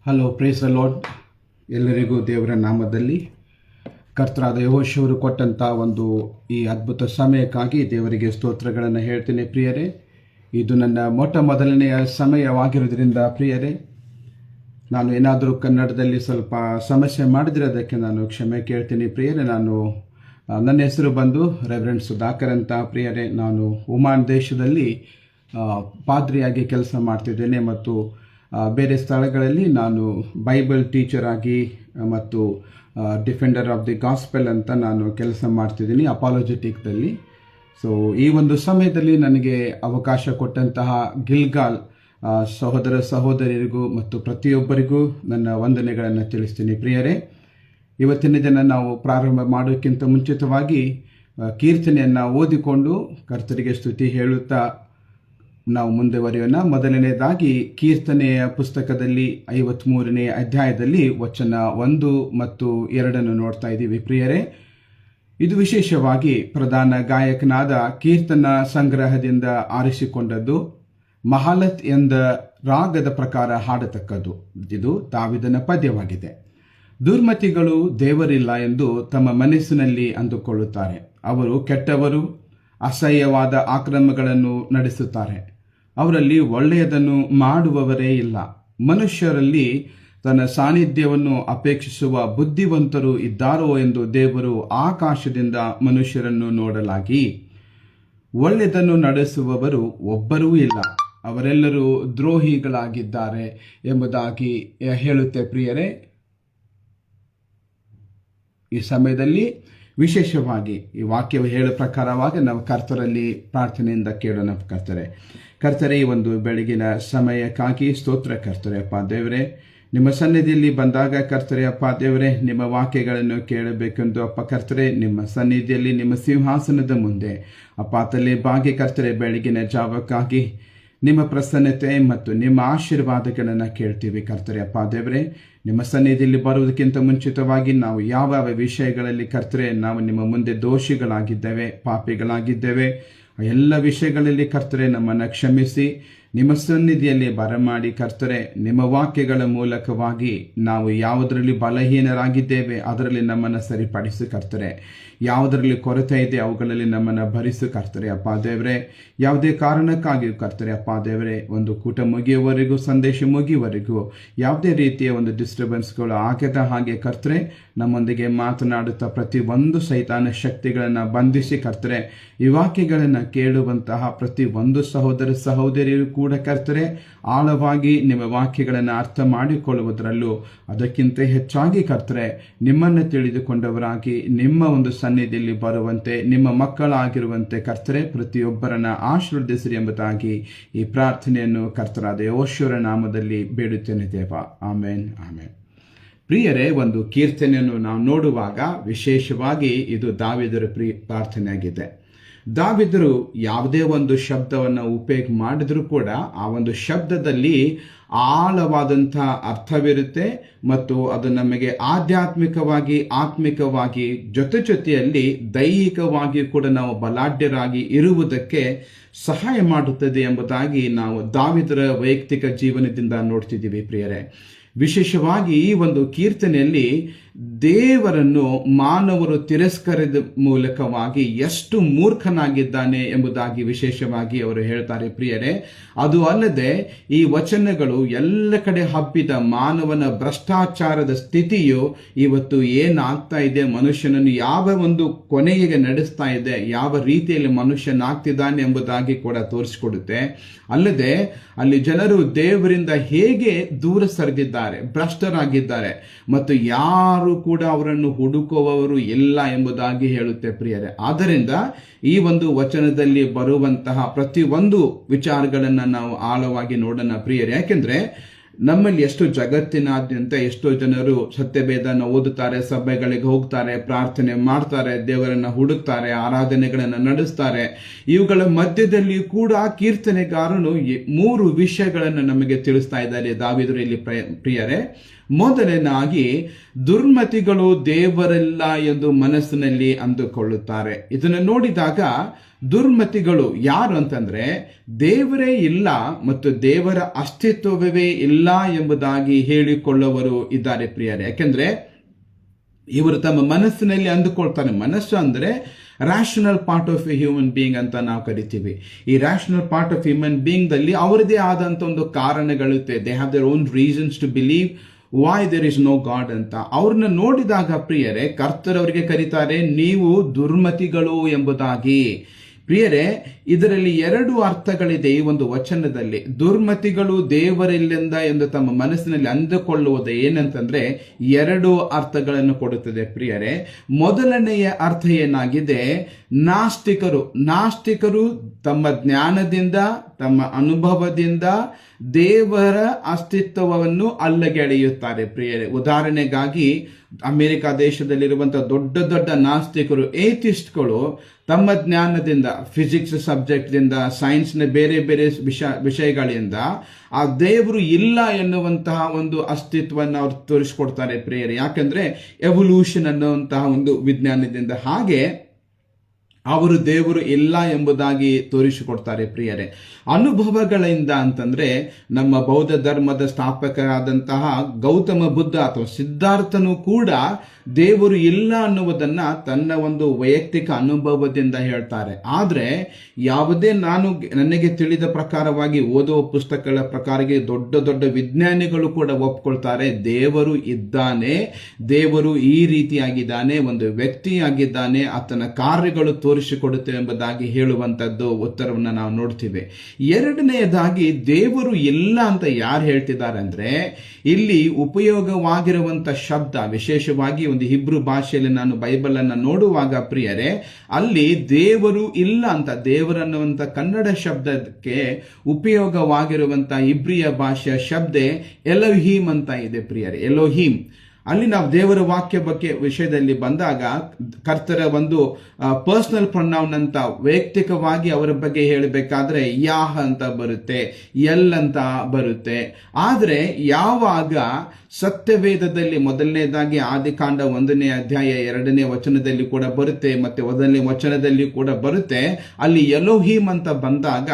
Hello, praise the lord. ಎಲ್ಲರಿಗೂ ದೇವರ ನಾಮದಲ್ಲಿ ಕರ್ತರಾದ ಯೆಹೋಶುವರು ಕೊಟ್ಟಂಥ ಈ ಅದ್ಭುತ ಸಮಯಕ್ಕಾಗಿ ದೇವರಿಗೆ ಸ್ತೋತ್ರಗಳನ್ನು ಹೇಳ್ತೀನಿ ಪ್ರಿಯರೇ. ಇದು ನನ್ನ ಮೊದಲನೆಯ ಸಮಯವಾಗಿರೋದ್ರಿಂದ ಪ್ರಿಯರೇ, ನಾನು ಏನಾದರೂ ಕನ್ನಡದಲ್ಲಿ ಸ್ವಲ್ಪ ಸಮಸ್ಯೆ ಮಾಡಿದರೆ ಅದಕ್ಕೆ ನಾನು ಕ್ಷಮೆ ಕೇಳ್ತೀನಿ ಪ್ರಿಯರೇ. ನನ್ನ ಹೆಸರು ಬಂದು ರೆವರೆಂಡ್ ಸುಧಾಕರ್ ಅಂತ ಪ್ರಿಯರೇ. ನಾನು ಒಮಾನ್ ದೇಶದಲ್ಲಿ ಪಾದ್ರಿಯಾಗಿ ಕೆಲಸ ಮಾಡ್ತಿದ್ದೇನೆ ಮತ್ತು ಬೇರೆ ಸ್ಥಳಗಳಲ್ಲಿ ನಾನು ಬೈಬಲ್ ಟೀಚರ್ ಆಗಿ ಮತ್ತು ಡಿಫೆಂಡರ್ ಆಫ್ ದಿ ಗಾಸ್ಪೆಲ್ ಅಂತ ನಾನು ಕೆಲಸ ಮಾಡ್ತಿದ್ದೀನಿ ಅಪಾಲಜೆಟಿಕ್ದಲ್ಲಿ. ಸೊ ಈ ಸಮಯದಲ್ಲಿ ನನಗೆ ಅವಕಾಶ ಕೊಟ್ಟಂತಹ ಗಿಲ್ಗಾಲ್ ಸಹೋದರ ಸಹೋದರಿಯರಿಗೂ ಮತ್ತು ಪ್ರತಿಯೊಬ್ಬರಿಗೂ ನನ್ನ ವಂದನೆಗಳನ್ನು ತಿಳಿಸ್ತೀನಿ ಪ್ರಿಯರೇ. ಇವತ್ತಿನ ದಿನ ನಾವು ಪ್ರಾರಂಭ ಮಾಡೋಕ್ಕಿಂತ ಮುಂಚಿತವಾಗಿ ಕೀರ್ತನೆಯನ್ನು ಓದಿಕೊಂಡು ಕರ್ತರಿಗೆ ಸ್ತುತಿ ಹೇಳುತ್ತಾ ನಾವು ಮುಂದುವರಿಯೋಣ. ಮೊದಲನೇದಾಗಿ ಕೀರ್ತನೆಯ ಪುಸ್ತಕದಲ್ಲಿ 53ನೇ ಅಧ್ಯಾಯದಲ್ಲಿ ವಚನ 1 ಮತ್ತು 2 ನೋಡ್ತಾ ಇದ್ದೀವಿ ಪ್ರಿಯರೇ. ಇದು ವಿಶೇಷವಾಗಿ ಪ್ರಧಾನ ಗಾಯಕನಾದ ಕೀರ್ತನ ಸಂಗ್ರಹದಿಂದ ಆರಿಸಿಕೊಂಡದ್ದು. ಮಹಾಲತ್ ಎಂದ ರಾಗದ ಪ್ರಕಾರ ಹಾಡತಕ್ಕದ್ದು. ಇದು ದಾವಿದನ ಪದ್ಯವಾಗಿದೆ. ದುರ್ಮತಿಗಳು ದೇವರಿಲ್ಲ ಎಂದು ತಮ್ಮ ಮನಸ್ಸಿನಲ್ಲಿ ಅಂದುಕೊಳ್ಳುತ್ತಾರೆ. ಅವರು ಕೆಟ್ಟವರು, ಅಸಹ್ಯವಾದ ಆಕ್ರಮಗಳನ್ನು ನಡೆಸುತ್ತಾರೆ. ಅವರಲ್ಲಿ ಒಳ್ಳೆಯದನ್ನು ಮಾಡುವವರೇ ಇಲ್ಲ. ಮನುಷ್ಯರಲ್ಲಿ ತನ್ನ ಸಾನ್ನಿಧ್ಯವನ್ನು ಅಪೇಕ್ಷಿಸುವ ಬುದ್ಧಿವಂತರು ಇದ್ದಾರೋ ಎಂದು ದೇವರು ಆಕಾಶದಿಂದ ಮನುಷ್ಯರನ್ನು ನೋಡಲಾಗಿ ಒಳ್ಳೆಯದನ್ನು ನಡೆಸುವವರು ಒಬ್ಬರೂ ಇಲ್ಲ, ಅವರೆಲ್ಲರೂ ದ್ರೋಹಿಗಳಾಗಿದ್ದಾರೆ ಎಂಬುದಾಗಿ ಹೇಳುತ್ತೆ ಪ್ರಿಯರೇ. ಈ ಸಮಯದಲ್ಲಿ ವಿಶೇಷವಾಗಿ ಈ ವಾಕ್ಯವು ಹೇಳೋ ಪ್ರಕಾರವಾಗಿ ನಾವು ಕರ್ತರಲ್ಲಿ ಪ್ರಾರ್ಥನೆಯಿಂದ ಕೇಳೋಣ. ಕರ್ತರೆ ಈ ಬೆಳಗಿನ ಸಮಯಕ್ಕಾಗಿ ಸ್ತೋತ್ರ ಕರ್ತರೆ. ಅಪ್ಪ ದೇವರೇ, ನಿಮ್ಮ ಸನ್ನಿಧಿಯಲ್ಲಿ ಬಂದಾಗ ಕರ್ತರೆ ಅಪ್ಪ ದೇವರೇ, ನಿಮ್ಮ ವಾಕ್ಯಗಳನ್ನು ಕೇಳಬೇಕೆಂದು ಅಪ್ಪ ಕರ್ತರೆ ನಿಮ್ಮ ಸನ್ನಿಧಿಯಲ್ಲಿ ನಿಮ್ಮ ಸಿಂಹಾಸನದ ಮುಂದೆ ಅಪ್ಪ ತಲೆ ಬಾಗಿ ಕರ್ತರೆ ಬೆಳಗಿನ ಜಾವಕ್ಕಾಗಿ ನಿಮ್ಮ ಪ್ರಸನ್ನತೆ ಮತ್ತು ನಿಮ್ಮ ಆಶೀರ್ವಾದಗಳನ್ನು ಕೇಳ್ತೀವಿ ಕರ್ತರೆ ಅಪ್ಪ ದೇವರೇ. ನಿಮ್ಮ ಸನ್ನಿಧಿಯಲ್ಲಿ ಬರುವುದಕ್ಕಿಂತ ಮುಂಚಿತವಾಗಿ ನಾವು ಯಾವ ವಿಷಯಗಳಲ್ಲಿ ಕರ್ತರೆ ನಾವು ನಿಮ್ಮ ಮುಂದೆ ದೋಷಿಗಳಾಗಿದ್ದೇವೆ, ಪಾಪಿಗಳಾಗಿದ್ದೇವೆ, ಎಲ್ಲ ವಿಷಯಗಳಲ್ಲಿ ಕರ್ತರೆ ನಮ್ಮನ್ನು ಕ್ಷಮಿಸಿ ನಿಮ್ಮ ಸನ್ನಿಧಿಯಲ್ಲಿ ಬರಮಾಡಿ ಕರ್ತರೆ ನಿಮ್ಮ ವಾಕ್ಯಗಳ ಮೂಲಕವಾಗಿ ನಾವು ಯಾವುದರಲ್ಲಿ ಬಲಹೀನರಾಗಿದ್ದೇವೆ ಅದರಲ್ಲಿ ನಮ್ಮನ್ನು ಸರಿಪಡಿಸಿ ಕರ್ತರೆ. ಯಾವುದರಲ್ಲಿ ಕೊರತೆ ಇದೆ ಅವುಗಳಲ್ಲಿ ನಮ್ಮನ್ನು ಭರಿಸು ಕರ್ತರೆ ಅಪ್ಪ ದೇವರೇ. ಯಾವುದೇ ಕಾರಣಕ್ಕಾಗಿಯೂ ಕರ್ತರೆ ಅಪ್ಪ ದೇವರೇ, ಕೂಟ ಮುಗಿಯುವವರೆಗೂ ಸಂದೇಶ ಮುಗಿಯುವವರೆಗೂ ಯಾವುದೇ ರೀತಿಯ ಡಿಸ್ಟರ್ಬೆನ್ಸ್ಗಳು ಆಗದ ಹಾಗೆ ಕರ್ತರೆ ನಮ್ಮೊಂದಿಗೆ ಮಾತನಾಡುತ್ತಾ ಪ್ರತಿಯೊಂದು ಸೈತಾನ ಶಕ್ತಿಗಳನ್ನು ಬಂಧಿಸಿ ಕರ್ತರೆ ಈ ವಾಕ್ಯಗಳನ್ನು ಕೇಳುವಂತಹ ಪ್ರತಿಯೊಂದು ಸಹೋದರ ಸಹೋದರಿಯರು ಕೂಡ ಕರ್ತರೆ ಆಳವಾಗಿ ನಿಮ್ಮ ವಾಕ್ಯಗಳನ್ನು ಅರ್ಥ ಮಾಡಿಕೊಳ್ಳುವುದರಲ್ಲೂ ಅದಕ್ಕಿಂತ ಹೆಚ್ಚಾಗಿ ಕರ್ತರೆ ನಿಮ್ಮನ್ನು ತಿಳಿದುಕೊಂಡವರಾಗಿ ನಿಮ್ಮ ಸನ್ನಿಧಿಯಲ್ಲಿ ಬರುವಂತೆ ನಿಮ್ಮ ಮಕ್ಕಳಾಗಿರುವಂತೆ ಕರ್ತರೆ ಪ್ರತಿಯೊಬ್ಬರನ್ನ ಆಶೀರ್ವದಿಸಿರಿ ಎಂಬುದಾಗಿ ಈ ಪ್ರಾರ್ಥನೆಯನ್ನು ಕರ್ತರಾದ ಯೆಹೋಶುವರ ನಾಮದಲ್ಲಿ ಬೇಡುತ್ತೇನೆ ದೇವ. ಆಮೇನ್ ಆಮೇನ್. ಪ್ರಿಯರೇ, ಕೀರ್ತನೆಯನ್ನು ನಾವು ನೋಡುವಾಗ ವಿಶೇಷವಾಗಿ ಇದು ದಾವೀದರ ಪ್ರಾರ್ಥನೆಯಾಗಿದೆ. ದಾವೀದರು ಯಾವುದೇ ಶಬ್ದವನ್ನು ಉಪಯೋಗ ಮಾಡಿದ್ರೂ ಕೂಡ ಆ ಶಬ್ದದಲ್ಲಿ ಆಳವಾದಂಥ ಅರ್ಥವಿರುತ್ತೆ ಮತ್ತು ಅದು ನಮಗೆ ಆಧ್ಯಾತ್ಮಿಕವಾಗಿ ಆತ್ಮಿಕವಾಗಿ ಜೊತೆಯಲ್ಲಿ ದೈಹಿಕವಾಗಿ ಕೂಡ ನಾವು ಬಲಾಢ್ಯರಾಗಿ ಇರುವುದಕ್ಕೆ ಸಹಾಯ ಮಾಡುತ್ತದೆ ಎಂಬುದಾಗಿ ನಾವು ದಾವೀದರ ವೈಯಕ್ತಿಕ ಜೀವನದಿಂದ ನೋಡ್ತಿದ್ದೀವಿ ಪ್ರಿಯರೇ. ವಿಶೇಷವಾಗಿ ಈ ಕೀರ್ತನೆಯಲ್ಲಿ ದೇವರನ್ನು ಮಾನವರು ತಿರಸ್ಕರಿದ ಮೂಲಕವಾಗಿ ಎಷ್ಟು ಮೂರ್ಖನಾಗಿದ್ದಾನೆ ಎಂಬುದಾಗಿ ವಿಶೇಷವಾಗಿ ಅವರು ಹೇಳ್ತಾರೆ ಪ್ರಿಯರೇ. ಅದು ಅಲ್ಲದೆ ಈ ವಚನಗಳು ಎಲ್ಲ ಕಡೆ ಹಬ್ಬಿದ ಮಾನವನ ಭ್ರಷ್ಟಾಚಾರದ ಸ್ಥಿತಿಯು ಇವತ್ತು ಏನಾಗ್ತಾ ಇದೆ, ಮನುಷ್ಯನನ್ನು ಯಾವ ಕೊನೆಗೆ ನಡೆಸ್ತಾ ಇದೆ, ಯಾವ ರೀತಿಯಲ್ಲಿ ಮನುಷ್ಯನಾಗ್ತಿದ್ದಾನೆ ಎಂಬುದಾಗಿ ಕೂಡ ತೋರಿಸಿಕೊಡುತ್ತೆ. ಅಲ್ಲದೆ ಅಲ್ಲಿ ಜನರು ದೇವರಿಂದ ಹೇಗೆ ದೂರ ಸರಿದಿದ್ದಾರೆ, ಭ್ರಷ್ಟರಾಗಿದ್ದಾರೆ ಮತ್ತು ಯಾರು ಕೂಡ ಅವರನ್ನು ಹುಡುಕುವವರು ಇಲ್ಲ ಎಂಬುದಾಗಿ ಹೇಳುತ್ತೆ ಪ್ರಿಯರೇ. ಆದ್ದರಿಂದ ಈ ವಚನದಲ್ಲಿ ಬರುವಂತಹ ಪ್ರತಿಯೊಂದು ವಿಚಾರಗಳನ್ನು ನಾವು ಆಳವಾಗಿ ನೋಡೋಣ ಪ್ರಿಯರೇ. ಯಾಕೆಂದ್ರೆ ನಮ್ಮಲ್ಲಿ ಜಗತ್ತಿನಾದ್ಯಂತ ಎಷ್ಟೋ ಜನರು ಸತ್ಯವೇದನ ಓದುತ್ತಾರೆ, ಸಭೆಗಳಿಗೆ ಹೋಗ್ತಾರೆ, ಪ್ರಾರ್ಥನೆ ಮಾಡ್ತಾರೆ, ದೇವರನ್ನ ಹುಡುಕ್ತಾರೆ, ಆರಾಧನೆಗಳನ್ನು ನಡೆಸ್ತಾರೆ. ಇವುಗಳ ಮಧ್ಯದಲ್ಲಿ ಕೂಡ ಕೀರ್ತನೆಗಾರನು 3 ವಿಷಯಗಳನ್ನು ನಮಗೆ ತಿಳಿಸ್ತಾ ಇದ್ದಾರೆ ದಾವೀದರು ಇಲ್ಲಿ ಪ್ರಿಯರೇ. ಮೊದಲನೇದಾಗಿ ದುರ್ಮತಿಗಳು ದೇವರಿಲ್ಲ ಎಂದು ಮನಸ್ಸಿನಲ್ಲಿ ಅಂದುಕೊಳ್ಳುತ್ತಾರೆ. ಇದನ್ನು ನೋಡಿದಾಗ ದುರ್ಮತಿಗಳು ಯಾರು ಅಂತಂದ್ರೆ ದೇವರೇ ಇಲ್ಲ ಮತ್ತು ದೇವರ ಅಸ್ತಿತ್ವವೇ ಇಲ್ಲ ಎಂಬುದಾಗಿ ಹೇಳಿಕೊಳ್ಳುವವರು ಇದ್ದಾರೆ ಪ್ರಿಯರೇ. ಯಾಕೆಂದ್ರೆ ಇವರು ತಮ್ಮ ಮನಸ್ಸಿನಲ್ಲಿ ಅಂದುಕೊಳ್ತಾರೆ. ಮನಸ್ಸು ಅಂದ್ರೆ rational part of a human being ಅಂತ ನಾವು ಕರಿತೀವಿ. ಈ rational part of human being ದಲ್ಲಿ ಅವರದೇ ಆದಂತ ಒಂದು ಕಾರಣಗಳಿರುತ್ತೆ. They have their own reasons to believe why there is no God ಅಂತ. ಅವ್ರನ್ನ ನೋಡಿದಾಗ ಪ್ರಿಯರೇ ಕರ್ತರವರಿಗೆ ಕರೀತಾರೆ ನೀವು ದುರ್ಮತಿಗಳು ಎಂಬುದಾಗಿ. ಪ್ರಿಯರೇ, ಇದರಲ್ಲಿ ಎರಡು ಅರ್ಥಗಳಿದೆ ಈ ಒಂದು ವಚನದಲ್ಲಿ. ದುರ್ಮತಿಗಳು ದೇವರಿಲ್ಲಿಂದ ಎಂದು ತಮ್ಮ ಮನಸ್ಸಿನಲ್ಲಿ ಅಂದುಕೊಳ್ಳುವುದು ಏನಂತಂದ್ರೆ ಎರಡು ಅರ್ಥಗಳನ್ನು ಕೊಡುತ್ತದೆ ಪ್ರಿಯರೇ. ಮೊದಲನೆಯ ಅರ್ಥ ಏನಾಗಿದೆ, ನಾಸ್ತಿಕರು ತಮ್ಮ ಜ್ಞಾನದಿಂದ ತಮ್ಮ ಅನುಭವದಿಂದ ದೇವರ ಅಸ್ತಿತ್ವವನ್ನು ಅಲ್ಲಗೆಳೆಯುತ್ತಾರೆ ಪ್ರಿಯರೇ. ಉದಾಹರಣೆಗಾಗಿ ಅಮೆರಿಕ ದೇಶದಲ್ಲಿರುವಂತಹ ದೊಡ್ಡ ದೊಡ್ಡ ನಾಸ್ತಿಕರು, ಏಥಿಸ್ಟ್ಗಳು ತಮ್ಮ ಜ್ಞಾನದಿಂದ, ಫಿಸಿಕ್ಸ್ ಸಬ್ಜೆಕ್ಟ್ ದಿಂದ, ಸೈನ್ಸ್ ನ ಬೇರೆ ಬೇರೆ ವಿಷಯಗಳಿಂದ ಆ ದೇವರು ಇಲ್ಲ ಎನ್ನುವಂತಹ ಒಂದು ಅಸ್ತಿತ್ವವನ್ನು ಅವರು ತೋರಿಸಿಕೊಡ್ತಾರೆ ಪ್ರಿಯರೇ. ಯಾಕಂದ್ರೆ ಎವಲ್ಯೂಷನ್ ಅನ್ನುವಂತಹ ಒಂದು ವಿಜ್ಞಾನದಿಂದ ಹಾಗೆ ಅವರು ದೇವರು ಇಲ್ಲ ಎಂಬುದಾಗಿ ತೋರಿಸಿಕೊಡ್ತಾರೆ ಪ್ರಿಯರೇ. ಅನುಭವಗಳಿಂದ ಅಂತಂದ್ರೆ ನಮ್ಮ ಬೌದ್ಧ ಧರ್ಮದ ಸ್ಥಾಪಕರಾದಂತಹ ಗೌತಮ ಬುದ್ಧ ಅಥವಾ ಸಿದ್ಧಾರ್ಥನು ಕೂಡ ದೇವರು ಇಲ್ಲ ಅನ್ನುವುದನ್ನ ತನ್ನ ಒಂದು ವೈಯಕ್ತಿಕ ಅನುಭವದಿಂದ ಹೇಳ್ತಾರೆ. ಆದ್ರೆ ಯಾವುದೇ ನನಗೆ ತಿಳಿದ ಪ್ರಕಾರವಾಗಿ ಓದುವ ಪುಸ್ತಕಗಳ ಪ್ರಕಾರ ದೊಡ್ಡ ದೊಡ್ಡ ವಿಜ್ಞಾನಿಗಳು ಕೂಡ ಒಪ್ಕೊಳ್ತಾರೆ ದೇವರು ಇದ್ದಾನೆ, ದೇವರು ಈ ರೀತಿಯಾಗಿದ್ದಾನೆ, ಒಂದು ವ್ಯಕ್ತಿಯಾಗಿದ್ದಾನೆ, ಆತನ ಕಾರ್ಯಗಳು ತೋರಿಸಿಕೊಡುತ್ತೇವೆ ಎಂಬುದಾಗಿ ಹೇಳುವಂತದ್ದು ಉತ್ತರವನ್ನು ನಾವು ನೋಡ್ತೀವಿ. ಎರಡನೆಯದಾಗಿ ದೇವರು ಇಲ್ಲ ಅಂತ ಯಾರು ಹೇಳ್ತಿದ್ದಾರೆ ಅಂದ್ರೆ ಇಲ್ಲಿ ಉಪಯೋಗವಾಗಿರುವಂತ ಶಬ್ದ, ವಿಶೇಷವಾಗಿ ಒಂದು ಹಿಬ್ರು ಭಾಷೆಯಲ್ಲಿ ನಾನು ಬೈಬಲ್ ಅನ್ನ ನೋಡುವಾಗ ಪ್ರಿಯರೇ ಅಲ್ಲಿ ದೇವರು ಇಲ್ಲ ಅಂತ, ದೇವರನ್ನುವಂತ ಕನ್ನಡ ಶಬ್ದಕ್ಕೆ ಉಪಯೋಗವಾಗಿರುವಂತ ಇಬ್ರಿಯ ಭಾಷೆಯ ಶಬ್ದ ಎಲೋಹೀಮ್ ಅಂತ ಇದೆ ಪ್ರಿಯರೇ. ಎಲೋಹೀಮ್ ಅಲ್ಲಿ ನಾವು ದೇವರ ವಾಕ್ಯ ಬಗ್ಗೆ ವಿಷಯದಲ್ಲಿ ಬಂದಾಗ ಕರ್ತರ ಒಂದು ಪರ್ಸನಲ್ ಪ್ರೊನೌನ್ ಅಂತ ವೈಯಕ್ತಿಕವಾಗಿ ಅವರ ಬಗ್ಗೆ ಹೇಳಬೇಕಾದ್ರೆ ಯಾಹ ಅಂತ ಬರುತ್ತೆ, ಎಲ್ ಅಂತ ಬರುತ್ತೆ. ಆದ್ರೆ ಯಾವಾಗ ಸತ್ಯವೇದದಲ್ಲಿ ಮೊದಲನೇದಾಗಿ ಆದಿಕಾಂಡ 1ನೇ ಅಧ್ಯಾಯ 2ನೇ ವಚನದಲ್ಲಿ ಕೂಡ ಬರುತ್ತೆ, ಮತ್ತೆ 1ನೇ ವಚನದಲ್ಲಿ ಕೂಡ ಬರುತ್ತೆ, ಅಲ್ಲಿ ಎಲೋಹೀಮ್ ಅಂತ ಬಂದಾಗ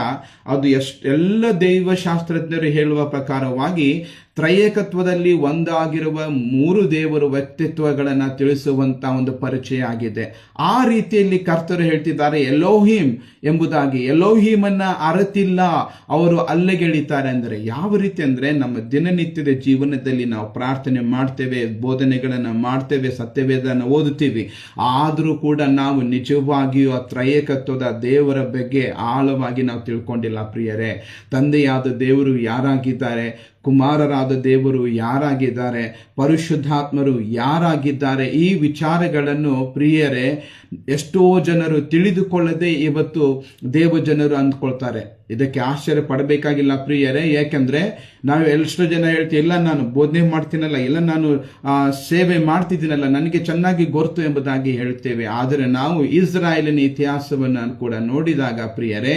ಅದು ಎಲ್ಲ ದೈವಶಾಸ್ತ್ರಜ್ಞರು ಹೇಳುವ ಪ್ರಕಾರವಾಗಿ ತ್ರೈಕತ್ವದಲ್ಲಿ ಒಂದಾಗಿರುವ 3 ದೇವರು ವ್ಯಕ್ತಿತ್ವಗಳನ್ನ ತಿಳಿಸುವಂತ ಒಂದು ಪರಿಚಯ ಆಗಿದೆ. ಆ ರೀತಿಯಲ್ಲಿ ಕರ್ತರು ಹೇಳ್ತಿದ್ದಾರೆ ಎಲೋಹೀಮ್ ಎಂಬುದಾಗಿ. ಎಲೋಹೀಮ್ ಅನ್ನ ಅರತಿಲ್ಲ, ಅವರು ಅಲ್ಲಗೆಳಿತಾರೆ. ಅಂದ್ರೆ ಯಾವ ರೀತಿ ಅಂದ್ರೆ ನಮ್ಮ ದಿನನಿತ್ಯದ ಜೀವನದಲ್ಲಿ ನಾವು ಪ್ರಾರ್ಥನೆ ಮಾಡ್ತೇವೆ, ಬೋಧನೆಗಳನ್ನ ಮಾಡ್ತೇವೆ, ಸತ್ಯವೇದನ ಓದುತ್ತೀವಿ, ಆದ್ರೂ ಕೂಡ ನಾವು ನಿಜವಾಗಿಯೂ ಆ ತ್ರೈಕತ್ವದ ದೇವರ ಬಗ್ಗೆ ಆಳವಾಗಿ ನಾವು ತಿಳ್ಕೊಂಡಿಲ್ಲ ಪ್ರಿಯರೇ. ತಂದೆಯಾದ ದೇವರು ಯಾರಾಗಿದ್ದಾರೆ, ಕುಮಾರರಾದ ದೇವರು ಯಾರಾಗಿದ್ದಾರೆ, ಪರಿಶುದ್ಧಾತ್ಮರು ಯಾರಾಗಿದ್ದಾರೆ, ಈ ವಿಚಾರಗಳನ್ನು ಪ್ರಿಯರೇ ಎಷ್ಟೋ ಜನರು ತಿಳಿದುಕೊಳ್ಳದೆ ಇವತ್ತು ದೇವಜನರು ಅಂದ್ಕೊಳ್ತಾರೆ. ಇದಕ್ಕೆ ಆಶ್ಚರ್ಯ ಪಡಬೇಕಾಗಿಲ್ಲ ಪ್ರಿಯರೇ. ಯಾಕೆಂದ್ರೆ ನಾವು ಎಷ್ಟೋ ಜನ ಹೇಳ್ತೀವಿ, ಇಲ್ಲ ನಾನು ಬೋಧನೆ ಮಾಡ್ತೀನಲ್ಲ, ಇಲ್ಲ ನಾನು ಸೇವೆ ಮಾಡ್ತಿದ್ದೀನಲ್ಲ, ನನಗೆ ಚೆನ್ನಾಗಿ ಗೊತ್ತು ಎಂಬುದಾಗಿ ಹೇಳ್ತೇವೆ. ಆದರೆ ನಾವು ಇಸ್ರಾಯೇಲಿನ ಇತಿಹಾಸವನ್ನು ಕೂಡ ನೋಡಿದಾಗ ಪ್ರಿಯರೇ,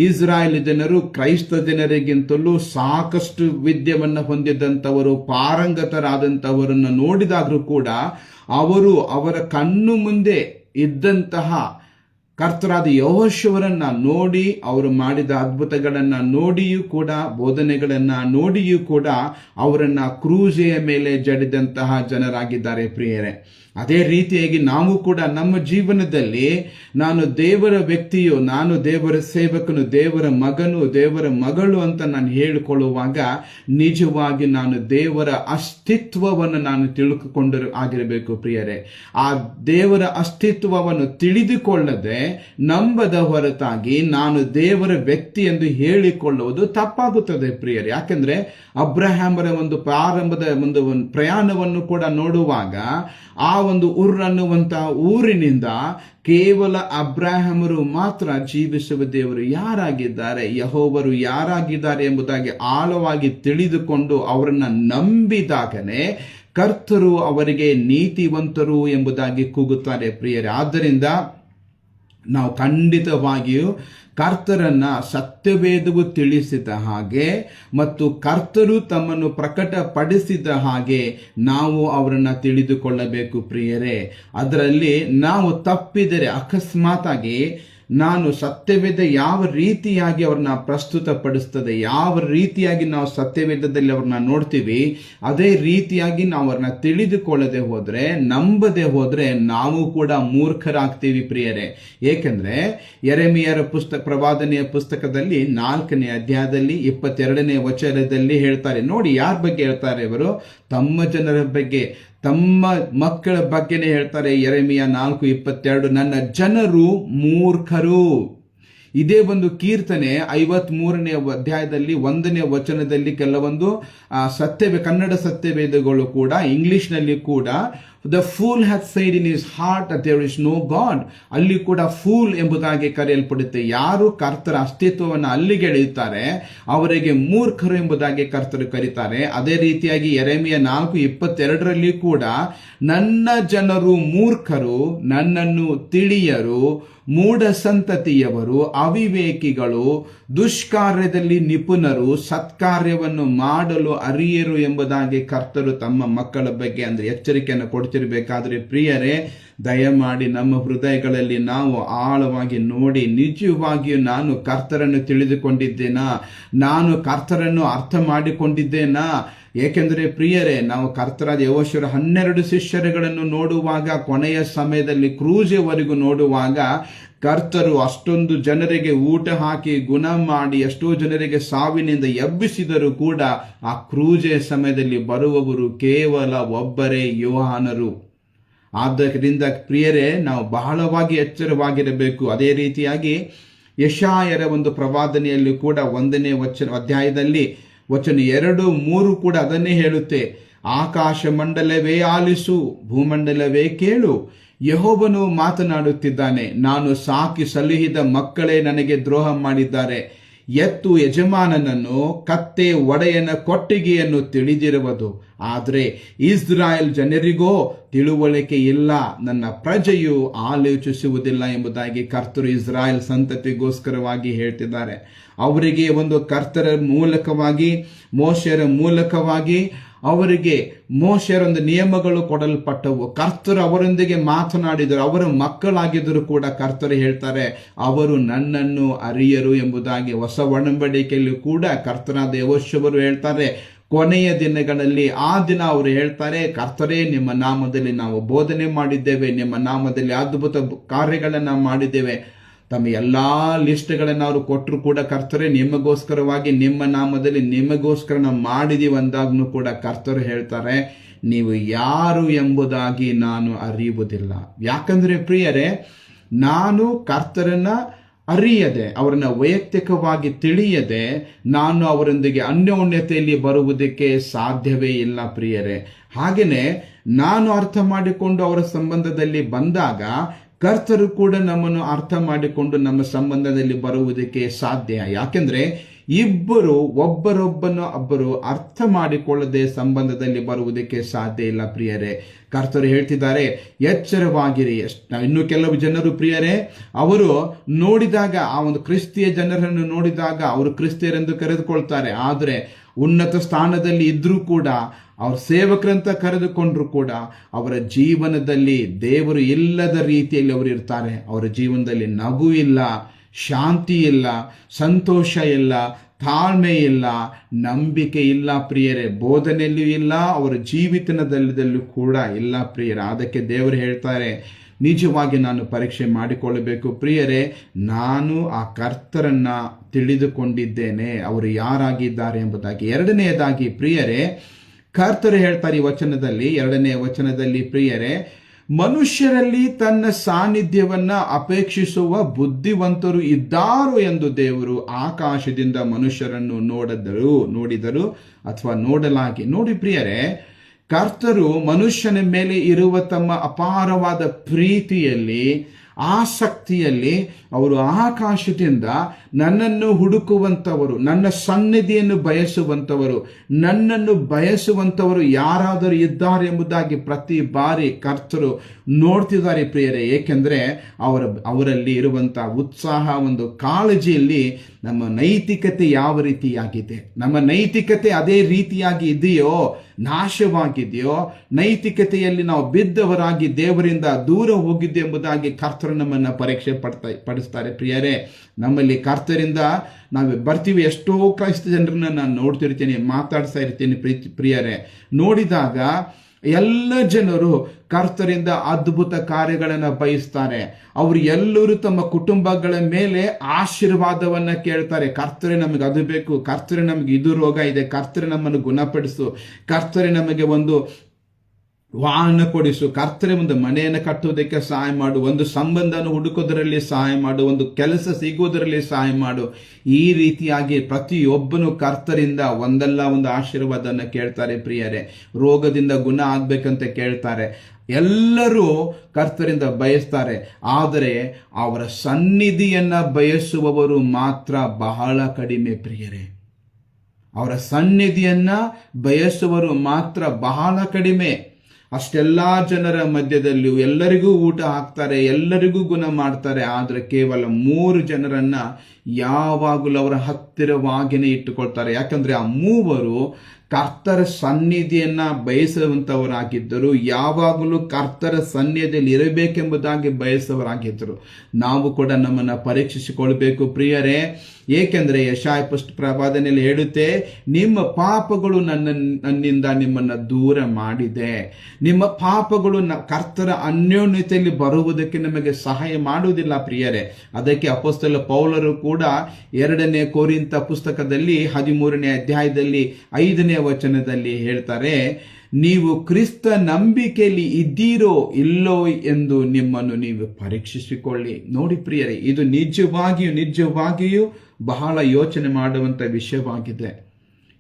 ಇಸ್ರಾಯೇಲ್ ಜನರು ಕ್ರೈಸ್ತ ಜನರಿಗಿಂತಲೂ ಸಾಕಷ್ಟು ವಿದ್ಯೆಯನ್ನು ಹೊಂದಿದಂಥವರು, ಪಾರಂಗತರಾದಂಥವರನ್ನು ನೋಡಿದಾಗಲೂ ಕೂಡ ಅವರು ಅವರ ಕಣ್ಣು ಮುಂದೆ ಇದ್ದಂತಹ ಕರ್ತರಾದ ಯೆಹೋಶುವರನ್ನ ನೋಡಿ, ಅವರು ಮಾಡಿದ ಅದ್ಭುತಗಳನ್ನ ನೋಡಿಯೂ ಕೂಡ, ಬೋಧನೆಗಳನ್ನ ನೋಡಿಯೂ ಕೂಡ ಅವರನ್ನ ಕ್ರೂಜೆಯ ಮೇಲೆ ಜಡಿದಂತಹ ಜನರಾಗಿದ್ದಾರೆ ಪ್ರಿಯರೇ. ಅದೇ ರೀತಿಯಾಗಿ ನಾವು ಕೂಡ ನಮ್ಮ ಜೀವನದಲ್ಲಿ ನಾನು ದೇವರ ವ್ಯಕ್ತಿಯು, ನಾನು ದೇವರ ಸೇವಕನು, ದೇವರ ಮಗನು, ದೇವರ ಮಗಳು ಅಂತ ನಾನು ಹೇಳಿಕೊಳ್ಳುವಾಗ ನಿಜವಾಗಿ ನಾನು ದೇವರ ಅಸ್ತಿತ್ವವನ್ನು ನಾನು ತಿಳ್ಕೊಂಡು ಆಗಿರಬೇಕು ಪ್ರಿಯರೇ. ಆ ದೇವರ ಅಸ್ತಿತ್ವವನ್ನು ತಿಳಿದುಕೊಳ್ಳದೆ ನಂಬದ ಹೊರತಾಗಿ ನಾನು ದೇವರ ವ್ಯಕ್ತಿ ಎಂದು ಹೇಳಿಕೊಳ್ಳುವುದು ತಪ್ಪಾಗುತ್ತದೆ ಪ್ರಿಯರೇ. ಯಾಕೆಂದ್ರೆ ಅಬ್ರಹಾಮರ ಒಂದು ಪ್ರಾರಂಭದ ಒಂದು ಪ್ರಯಾಣವನ್ನು ಕೂಡ ನೋಡುವಾಗ ಆ ಒಂದು ಉರ್ ಅನ್ನುವಂತ ಊರಿನಿಂದ ಕೇವಲ ಅಬ್ರಹಾಮರು ಮಾತ್ರ ಜೀವಿಸುವ ದೇವರು ಯಾರಾಗಿದ್ದಾರೆ, ಯೆಹೋವರು ಯಾರಾಗಿದ್ದಾರೆ ಎಂಬುದಾಗಿ ಆಳವಾಗಿ ತಿಳಿದುಕೊಂಡು ಅವರನ್ನ ನಂಬಿದಾಗನೇ ಕರ್ತರು ಅವರಿಗೆ ನೀತಿವಂತರು ಎಂಬುದಾಗಿ ಕೂಗುತ್ತಾರೆ ಪ್ರಿಯರೇ. ಆದ್ದರಿಂದ ನಾವು ಖಂಡಿತವಾಗಿಯೂ ಕರ್ತರನ್ನ ಸತ್ಯವೇದವು ತಿಳಿಸಿದ ಹಾಗೆ ಮತ್ತು ಕರ್ತರು ತಮ್ಮನ್ನು ಪ್ರಕಟಪಡಿಸಿದ ಹಾಗೆ ನಾವು ಅವರನ್ನ ತಿಳಿದುಕೊಳ್ಳಬೇಕು ಪ್ರಿಯರೇ. ಅದರಲ್ಲಿ ನಾವು ತಪ್ಪಿದರೆ ಅಕಸ್ಮಾತ್ ಆಗಿ ನಾನು ಸತ್ಯವೇದ ಯಾವ ರೀತಿಯಾಗಿ ಅವ್ರನ್ನ ಪ್ರಸ್ತುತಪಡಿಸ್ತದೆ, ಯಾವ ರೀತಿಯಾಗಿ ನಾವು ಸತ್ಯವೇದದಲ್ಲಿ ಅವ್ರನ್ನ ನೋಡ್ತೀವಿ, ಅದೇ ರೀತಿಯಾಗಿ ನಾವು ಅವ್ರನ್ನ ತಿಳಿದುಕೊಳ್ಳದೆ ಹೋದ್ರೆ, ನಂಬದೆ ಹೋದ್ರೆ ನಾವು ಕೂಡ ಮೂರ್ಖರಾಗ್ತೀವಿ ಪ್ರಿಯರೇ. ಏಕೆಂದ್ರೆ ಯೆರೆಮೀಯರ ಪ್ರವಾದನೆಯ ಪುಸ್ತಕದಲ್ಲಿ 4ನೇ ಅಧ್ಯಾಯದಲ್ಲಿ 22ನೇ ವಚನದಲ್ಲಿ ಹೇಳ್ತಾರೆ. ನೋಡಿ ಯಾರ ಬಗ್ಗೆ ಹೇಳ್ತಾರೆ ಇವರು? ತಮ್ಮ ಜನರ ಬಗ್ಗೆ, ತಮ್ಮ ಮಕ್ಕಳ ಬಗ್ಗೆನೇ ಹೇಳ್ತಾರೆ. ಯೆರೆಮೀಯ 4:22, ನನ್ನ ಜನರು ಮೂರ್ಖರು. ಇದೇ ಒಂದು ಕೀರ್ತನೆ 53ನೇ ಅಧ್ಯಾಯದಲ್ಲಿ 1ನೇ ವಚನದಲ್ಲಿ ಕೆಲವೊಂದು ಕನ್ನಡ ಸತ್ಯವೇದಗಳು ಕೂಡ ಇಂಗ್ಲಿಷ್ನಲ್ಲಿ ಕೂಡ the fool hath said in his heart there is no God, ಅಲ್ಲಿ ಕೂಡ ಫೂಲ್ ಎಂಬುದಾಗಿ ಕರೆಯಲ್ಪಡುತ್ತೆ. ಯಾರು ಕರ್ತರ ಅಸ್ತಿತ್ವವನ್ನು ಅಲ್ಲಿಗೆ ಎಳೆಯುತ್ತಾರೆ ಅವರಿಗೆ ಮೂರ್ಖರು ಎಂಬುದಾಗಿ ಕರ್ತರು ಕರೀತಾರೆ. ಅದೇ ರೀತಿಯಾಗಿ ಯೆರೆಮೀಯ 4:22ರಲ್ಲಿ ಕೂಡ ನನ್ನ ಜನರು ಮೂರ್ಖರು, ನನ್ನನ್ನು ತಿಳಿಯರು, ಮೂಢ ಸಂತತಿಯವರು, ಅವಿವೇಕಿಗಳು, ದುಷ್ಕಾರ್ಯದಲ್ಲಿ ನಿಪುಣರು, ಸತ್ಕಾರ್ಯವನ್ನು ಮಾಡಲು ಅರಿಯರು ಎಂಬುದಾಗಿ ಕರ್ತರು ತಮ್ಮ ಮಕ್ಕಳ ಬಗ್ಗೆ ಅಂದ್ರೆ ಎಚ್ಚರಿಕೆಯನ್ನು ಕೊಡ್ತಿರ್ಬೇಕಾದ್ರೆ ಪ್ರಿಯರೇ, ದಯಮಾಡಿ ನಮ್ಮ ಹೃದಯಗಳಲ್ಲಿ ನಾವು ಆಳವಾಗಿ ನೋಡಿ, ನಿಜವಾಗಿಯೂ ನಾನು ಕರ್ತರನ್ನು ತಿಳಿದುಕೊಂಡಿದ್ದೇನಾ, ನಾನು ಕರ್ತರನ್ನು ಅರ್ಥ ಮಾಡಿಕೊಂಡಿದ್ದೇನಾ? ಏಕೆಂದರೆ ಪ್ರಿಯರೇ, ನಾವು ಕರ್ತರಾದ ಯೆಹೋಶುವರ 12 ಶಿಷ್ಯರುಗಳನ್ನು ನೋಡುವಾಗ, ಕೊನೆಯ ಸಮಯದಲ್ಲಿ ಕ್ರೂಜೆವರೆಗೂ ನೋಡುವಾಗ, ಕರ್ತರು ಅಷ್ಟೊಂದು ಜನರಿಗೆ ಊಟ ಹಾಕಿ ಗುಣ ಮಾಡಿ ಎಷ್ಟೋ ಜನರಿಗೆ ಸಾವಿನಿಂದ ಎಬ್ಬಿಸಿದರೂ ಕೂಡ ಆ ಕ್ರೂಜೆ ಸಮಯದಲ್ಲಿ ಬರುವವರು ಕೇವಲ ಒಬ್ಬರೇ, ಯೋಹಾನರು. ಆದ್ದರಿಂದ ಪ್ರಿಯರೇ, ನಾವು ಬಹಳವಾಗಿ ಎಚ್ಚರವಾಗಿರಬೇಕು. ಅದೇ ರೀತಿಯಾಗಿ ಯೆಶಾಯರ ಒಂದು ಪ್ರವಾದನೆಯಲ್ಲಿ ಕೂಡ 1ನೇ ಅಧ್ಯಾಯದಲ್ಲಿ ವಚನ 2, 3 ಕೂಡ ಅದನ್ನೇ ಹೇಳುತ್ತೆ. ಆಕಾಶ ಮಂಡಲವೇ ಆಲಿಸು, ಭೂಮಂಡಲವೇ ಕೇಳು, ಯೆಹೋವನು ಮಾತನಾಡುತ್ತಿದ್ದಾನೆ. ನಾನು ಸಾಕಿ ಸಲಹಿದ ಮಕ್ಕಳೇ ನನಗೆ ದ್ರೋಹ ಮಾಡಿದ್ದಾರೆ. ಎತ್ತು ಯಜಮಾನನನ್ನು, ಕತ್ತೆ ಒಡೆಯನ ಕೊಟ್ಟಿಗೆಯನ್ನು ತಿಳಿದಿರುವುದು, ಆದರೆ ಇಸ್ರಾಯೇಲ್ ಜನರಿಗೋ ತಿಳುವಳಿಕೆ ಇಲ್ಲ, ನನ್ನ ಪ್ರಜೆಯು ಆಲೋಚಿಸುವುದಿಲ್ಲ ಎಂಬುದಾಗಿ ಕರ್ತರು ಇಸ್ರಾಯೇಲ್ ಸಂತತಿಗೋಸ್ಕರವಾಗಿ ಹೇಳ್ತಿದ್ದಾರೆ. ಅವರಿಗೆ ಒಂದು ಕರ್ತರ ಮೂಲಕವಾಗಿ, ಮೋಶೆಯರ ಮೂಲಕವಾಗಿ ಅವರಿಗೆ ಮೋಶೆಯರ ಒಂದು ನಿಯಮಗಳು ಕೊಡಲ್ಪಟ್ಟವು. ಕರ್ತರು ಅವರೊಂದಿಗೆ ಮಾತನಾಡಿದರು, ಅವರ ಮಕ್ಕಳಾಗಿದ್ದರೂ ಕೂಡ ಕರ್ತರು ಹೇಳ್ತಾರೆ ಅವರು ನನ್ನನ್ನು ಅರಿಯರು ಎಂಬುದಾಗಿ. ಹೊಸ ಒಡಂಬಡಿಕೆಯಲ್ಲಿ ಕೂಡ ಕರ್ತನಾದ ಯೆಹೋಶುವರು ಹೇಳ್ತಾರೆ, ಕೊನೆಯ ದಿನಗಳಲ್ಲಿ ಆ ದಿನ ಅವರು ಹೇಳ್ತಾರೆ, ಕರ್ತರೇ ನಿಮ್ಮ ನಾಮದಲ್ಲಿ ನಾವು ಬೋಧನೆ ಮಾಡಿದ್ದೇವೆ, ನಿಮ್ಮ ನಾಮದಲ್ಲಿ ಅದ್ಭುತ ಕಾರ್ಯಗಳನ್ನು ಮಾಡಿದ್ದೇವೆ. ತಮ್ಮ ಎಲ್ಲಾ ಲಿಸ್ಟ್ಗಳನ್ನು ಅವರು ಕೊಟ್ಟರು ಕೂಡ ಕರ್ತರೇ ನಿಮಗೋಸ್ಕರವಾಗಿ, ನಿಮ್ಮ ನಾಮದಲ್ಲಿ ನಿಮಗೋಸ್ಕರ ನಾವು ಮಾಡಿದೀವಿ ಅಂದಾಗ್ನೂ ಕೂಡ ಕರ್ತರು ಹೇಳ್ತಾರೆ, ನೀವು ಯಾರು ಎಂಬುದಾಗಿ ನಾನು ಅರಿಯುವುದಿಲ್ಲ. ಯಾಕಂದ್ರೆ ಪ್ರಿಯರೇ, ನಾನು ಕರ್ತರನ್ನ ಅರಿಯದೆ, ಅವರನ್ನ ವೈಯಕ್ತಿಕವಾಗಿ ತಿಳಿಯದೆ ನಾನು ಅವರೊಂದಿಗೆ ಅನ್ಯೋನ್ಯತೆಯಲ್ಲಿ ಬರುವುದಕ್ಕೆ ಸಾಧ್ಯವೇ ಇಲ್ಲ ಪ್ರಿಯರೇ. ಹಾಗೇನೆ ನಾನು ಅರ್ಥ ಮಾಡಿಕೊಂಡು ಅವರ ಸಂಬಂಧದಲ್ಲಿ ಬಂದಾಗ ಕರ್ತರು ಕೂಡ ನಮ್ಮನ್ನು ಅರ್ಥ ಮಾಡಿಕೊಂಡು ನಮ್ಮ ಸಂಬಂಧದಲ್ಲಿ ಬರುವುದಕ್ಕೆ ಸಾಧ್ಯ. ಯಾಕೆಂದ್ರೆ ಇಬ್ಬರು ಒಬ್ಬರು ಅರ್ಥ ಮಾಡಿಕೊಳ್ಳದೆ ಸಂಬಂಧದಲ್ಲಿ ಬರುವುದಕ್ಕೆ ಸಾಧ್ಯ ಇಲ್ಲ ಪ್ರಿಯರೇ. ಕರ್ತರು ಹೇಳ್ತಿದ್ದಾರೆ, ಎಚ್ಚರವಾಗಿರಿ. ಇನ್ನು ಕೆಲವು ಜನರು ಪ್ರಿಯರೇ, ಅವರು ನೋಡಿದಾಗ ಆ ಒಂದು ಕ್ರಿಸ್ತಿಯ ಜನರನ್ನು ನೋಡಿದಾಗ ಅವರು ಕ್ರಿಸ್ತಿಯರೆಂದು ಕರೆದುಕೊಳ್ತಾರೆ. ಆದರೆ ಉನ್ನತ ಸ್ಥಾನದಲ್ಲಿ ಇದ್ರೂ ಕೂಡ, ಅವ್ರ ಸೇವಕರಂತ ಕರೆದುಕೊಂಡ್ರು ಕೂಡ ಅವರ ಜೀವನದಲ್ಲಿ ದೇವರು ಇಲ್ಲದ ರೀತಿಯಲ್ಲಿ ಅವರು ಇರ್ತಾರೆ. ಅವರ ಜೀವನದಲ್ಲಿ ನಗು ಇಲ್ಲ, ಶಾಂತಿ ಇಲ್ಲ, ಸಂತೋಷ ಇಲ್ಲ, ತಾಳ್ಮೆ ಇಲ್ಲ, ನಂಬಿಕೆ ಇಲ್ಲ ಪ್ರಿಯರೇ. ಬೋಧನೆಯಲ್ಲೂ ಇಲ್ಲ, ಅವರ ಜೀವಿತದಲ್ಲೂ ಕೂಡ ಇಲ್ಲ ಪ್ರಿಯರೇ. ಅದಕ್ಕೆ ದೇವರು ಹೇಳ್ತಾರೆ, ನಿಜವಾಗಿ ನಾನು ಪರೀಕ್ಷೆ ಮಾಡಿಕೊಳ್ಳಬೇಕು ಪ್ರಿಯರೇ. ನಾನು ಆ ಕರ್ತರನ್ನ ತಿಳಿದುಕೊಂಡಿದ್ದೇನೆ, ಅವರು ಯಾರಾಗಿದ್ದಾರೆ ಎಂಬುದಾಗಿ. ಎರಡನೆಯದಾಗಿ ಪ್ರಿಯರೇ, ಕರ್ತರು ಹೇಳ್ತಾರೆ ಈ ವಚನದಲ್ಲಿ, 2ನೇ ವಚನದಲ್ಲಿ ಪ್ರಿಯರೇ, ಮನುಷ್ಯರಲ್ಲಿ ತನ್ನ ಸಾನ್ನಿಧ್ಯವನ್ನ ಅಪೇಕ್ಷಿಸುವ ಬುದ್ಧಿವಂತರು ಇದ್ದಾರು ಎಂದು ದೇವರು ಆಕಾಶದಿಂದ ಮನುಷ್ಯರನ್ನು ನೋಡಿದರು ಅಥವಾ ನೋಡಲಾಗಿ. ನೋಡಿ ಪ್ರಿಯರೇ, ಕರ್ತರು ಮನುಷ್ಯನ ಮೇಲೆ ಇರುವ ತಮ್ಮ ಅಪಾರವಾದ ಪ್ರೀತಿಯಲ್ಲಿ ಆಸಕ್ತಿಯಲ್ಲಿ ಅವರು ಆಕಾಶದಿಂದ ನನ್ನನ್ನು ಹುಡುಕುವಂಥವರು, ನನ್ನ ಸನ್ನಿಧಿಯನ್ನು ಬಯಸುವಂಥವರು, ನನ್ನನ್ನು ಬಯಸುವಂಥವರು ಯಾರಾದರೂ ಇದ್ದಾರೆ ಎಂಬುದಾಗಿ ಪ್ರತಿ ಬಾರಿ ಕರ್ತರು ನೋಡ್ತಿದ್ದಾರೆ ಪ್ರಿಯರೇ. ಏಕೆಂದರೆ ಅವರಲ್ಲಿ ಇರುವಂಥ ಉತ್ಸಾಹ, ಒಂದು ಕಾಳಜಿಯಲ್ಲಿ ನಮ್ಮ ನೈತಿಕತೆ ಯಾವ ರೀತಿಯಾಗಿದೆ, ನಮ್ಮ ನೈತಿಕತೆ ಅದೇ ರೀತಿಯಾಗಿ ಇದೆಯೋ, ನಾಶವಾಗಿದೆಯೋ, ನೈತಿಕತೆಯಲ್ಲಿ ನಾವು ಬಿದ್ದವರಾಗಿ ದೇವರಿಂದ ದೂರ ಹೋಗಿದ್ದೆ ಎಂಬುದಾಗಿ ಕರ್ತರು ನಮ್ಮನ್ನು ಪರೀಕ್ಷೆ ಪಡಿಸ್ತಾರೆ ಪ್ರಿಯರೇ. ನಮ್ಮಲ್ಲಿ ಕರ್ತರಿಂದ ನಾವು ಬರ್ತೀವಿ, ಎಷ್ಟೋ ಕ್ರೈಸ್ತ ಜನರನ್ನ ನಾನು ನೋಡ್ತಿರ್ತೀನಿ, ಮಾತಾಡ್ತಾ ಇರ್ತೀನಿ ಪ್ರಿಯರೇ. ನೋಡಿದಾಗ ಎಲ್ಲ ಜನರು ಕರ್ತರಿಂದ ಅದ್ಭುತ ಕಾರ್ಯಗಳನ್ನು ಬಯಸ್ತಾರೆ. ಅವರು ಎಲ್ಲರೂ ತಮ್ಮ ಕುಟುಂಬಗಳ ಮೇಲೆ ಆಶೀರ್ವಾದವನ್ನ ಕೇಳ್ತಾರೆ. ಕರ್ತರೆ ನಮಗೆ ಅದು ಬೇಕು, ಕರ್ತರೆ ನಮಗೆ ಇದು ರೋಗ ಇದೆ, ಕರ್ತರೆ ನಮ್ಮನ್ನು ಗುಣಪಡಿಸು, ಕರ್ತರೆ ನಮಗೆ ಒಂದು ವಾಹನ ಕೊಡಿಸು, ಕರ್ತರೆ ಒಂದು ಮನೆಯನ್ನು ಕಟ್ಟುವುದಕ್ಕೆ ಸಹಾಯ ಮಾಡು, ಒಂದು ಸಂಬಂಧನ ಹುಡುಕೋದರಲ್ಲಿ ಸಹಾಯ ಮಾಡು, ಒಂದು ಕೆಲಸ ಸಿಗುವುದರಲ್ಲಿ ಸಹಾಯ ಮಾಡು. ಈ ರೀತಿಯಾಗಿ ಪ್ರತಿಯೊಬ್ಬನು ಕರ್ತರಿಂದ ಒಂದಲ್ಲ ಒಂದು ಆಶೀರ್ವಾದನ ಕೇಳ್ತಾರೆ ಪ್ರಿಯರೇ. ರೋಗದಿಂದ ಗುಣ ಆಗ್ಬೇಕಂತ ಕೇಳ್ತಾರೆ. ಎಲ್ಲರೂ ಕರ್ತರಿಂದ ಬಯಸ್ತಾರೆ. ಆದರೆ ಅವರ ಸನ್ನಿಧಿಯನ್ನ ಬಯಸುವವರು ಮಾತ್ರ ಬಹಳ ಕಡಿಮೆ ಪ್ರಿಯರೇ. ಅವರ ಸನ್ನಿಧಿಯನ್ನ ಬಯಸುವರು ಮಾತ್ರ ಬಹಳ ಕಡಿಮೆ. ಅಷ್ಟೆಲ್ಲ ಜನರ ಮಧ್ಯದಲ್ಲಿಯೂ ಎಲ್ಲರಿಗೂ ಊಟ ಹಾಕ್ತಾರೆ, ಎಲ್ಲರಿಗೂ ಗುಣ ಮಾಡ್ತಾರೆ. ಆದರೆ ಕೇವಲ 3 ಜನರನ್ನ ಯಾವಾಗಲೂ ಅವರ ಹತ್ತಿರವಾಗಿಯೇ ಇಟ್ಟುಕೊಳ್ತಾರೆ. ಯಾಕಂದ್ರೆ ಆ 3 ಕರ್ತರ ಸನ್ನಿಧಿಯನ್ನ ಬಯಸುವಂತವರಾಗಿದ್ದರು, ಯಾವಾಗಲೂ ಕರ್ತರ ಸನ್ನಿಧಿಯಲ್ಲಿ ಇರಬೇಕೆಂಬುದಾಗಿ ಬಯಸುವವರಾಗಿದ್ದರು. ನಾವು ಕೂಡ ನಮ್ಮನ್ನ ಪರೀಕ್ಷಿಸಿಕೊಳ್ಬೇಕು ಪ್ರಿಯರೇ. ಏಕೆಂದ್ರೆ ಯೆಶಾಯ ಪ್ರವಾದನೆಯಲ್ಲಿ ಹೇಳುತ್ತೆ, ನಿಮ್ಮ ಪಾಪಗಳು ನನ್ನಿಂದ ನಿಮ್ಮನ್ನ ದೂರ ಮಾಡಿದೆ. ನಿಮ್ಮ ಪಾಪಗಳು ಕರ್ತರ ಅನ್ಯೋನ್ಯತೆಯಲ್ಲಿ ಬರುವುದಕ್ಕೆ ನಮಗೆ ಸಹಾಯ ಮಾಡುವುದಿಲ್ಲ ಪ್ರಿಯರೇ. ಅದಕ್ಕೆ ಅಪೊಸ್ತಲ ಪೌಲರು ಕೂಡ 2ನೇ ಕೊರಿಂಥ ಪುಸ್ತಕದಲ್ಲಿ 13ನೇ ಅಧ್ಯಾಯದಲ್ಲಿ 5ನೇ ವಚನದಲ್ಲಿ ಹೇಳ್ತಾರೆ, ನೀವು ಕ್ರಿಸ್ತ ನಂಬಿಕೆಯಲ್ಲಿ ಇದ್ದೀರೋ ಇಲ್ಲೋ ಎಂದು ನಿಮ್ಮನ್ನು ನೀವು ಪರೀಕ್ಷಿಸಿಕೊಳ್ಳಿ. ನೋಡಿ ಪ್ರಿಯರೇ, ಇದು ನಿಜವಾಗಿಯೂ ಬಹಳ ಯೋಚನೆ ಮಾಡುವಂತ ವಿಷಯವಾಗಿದೆ.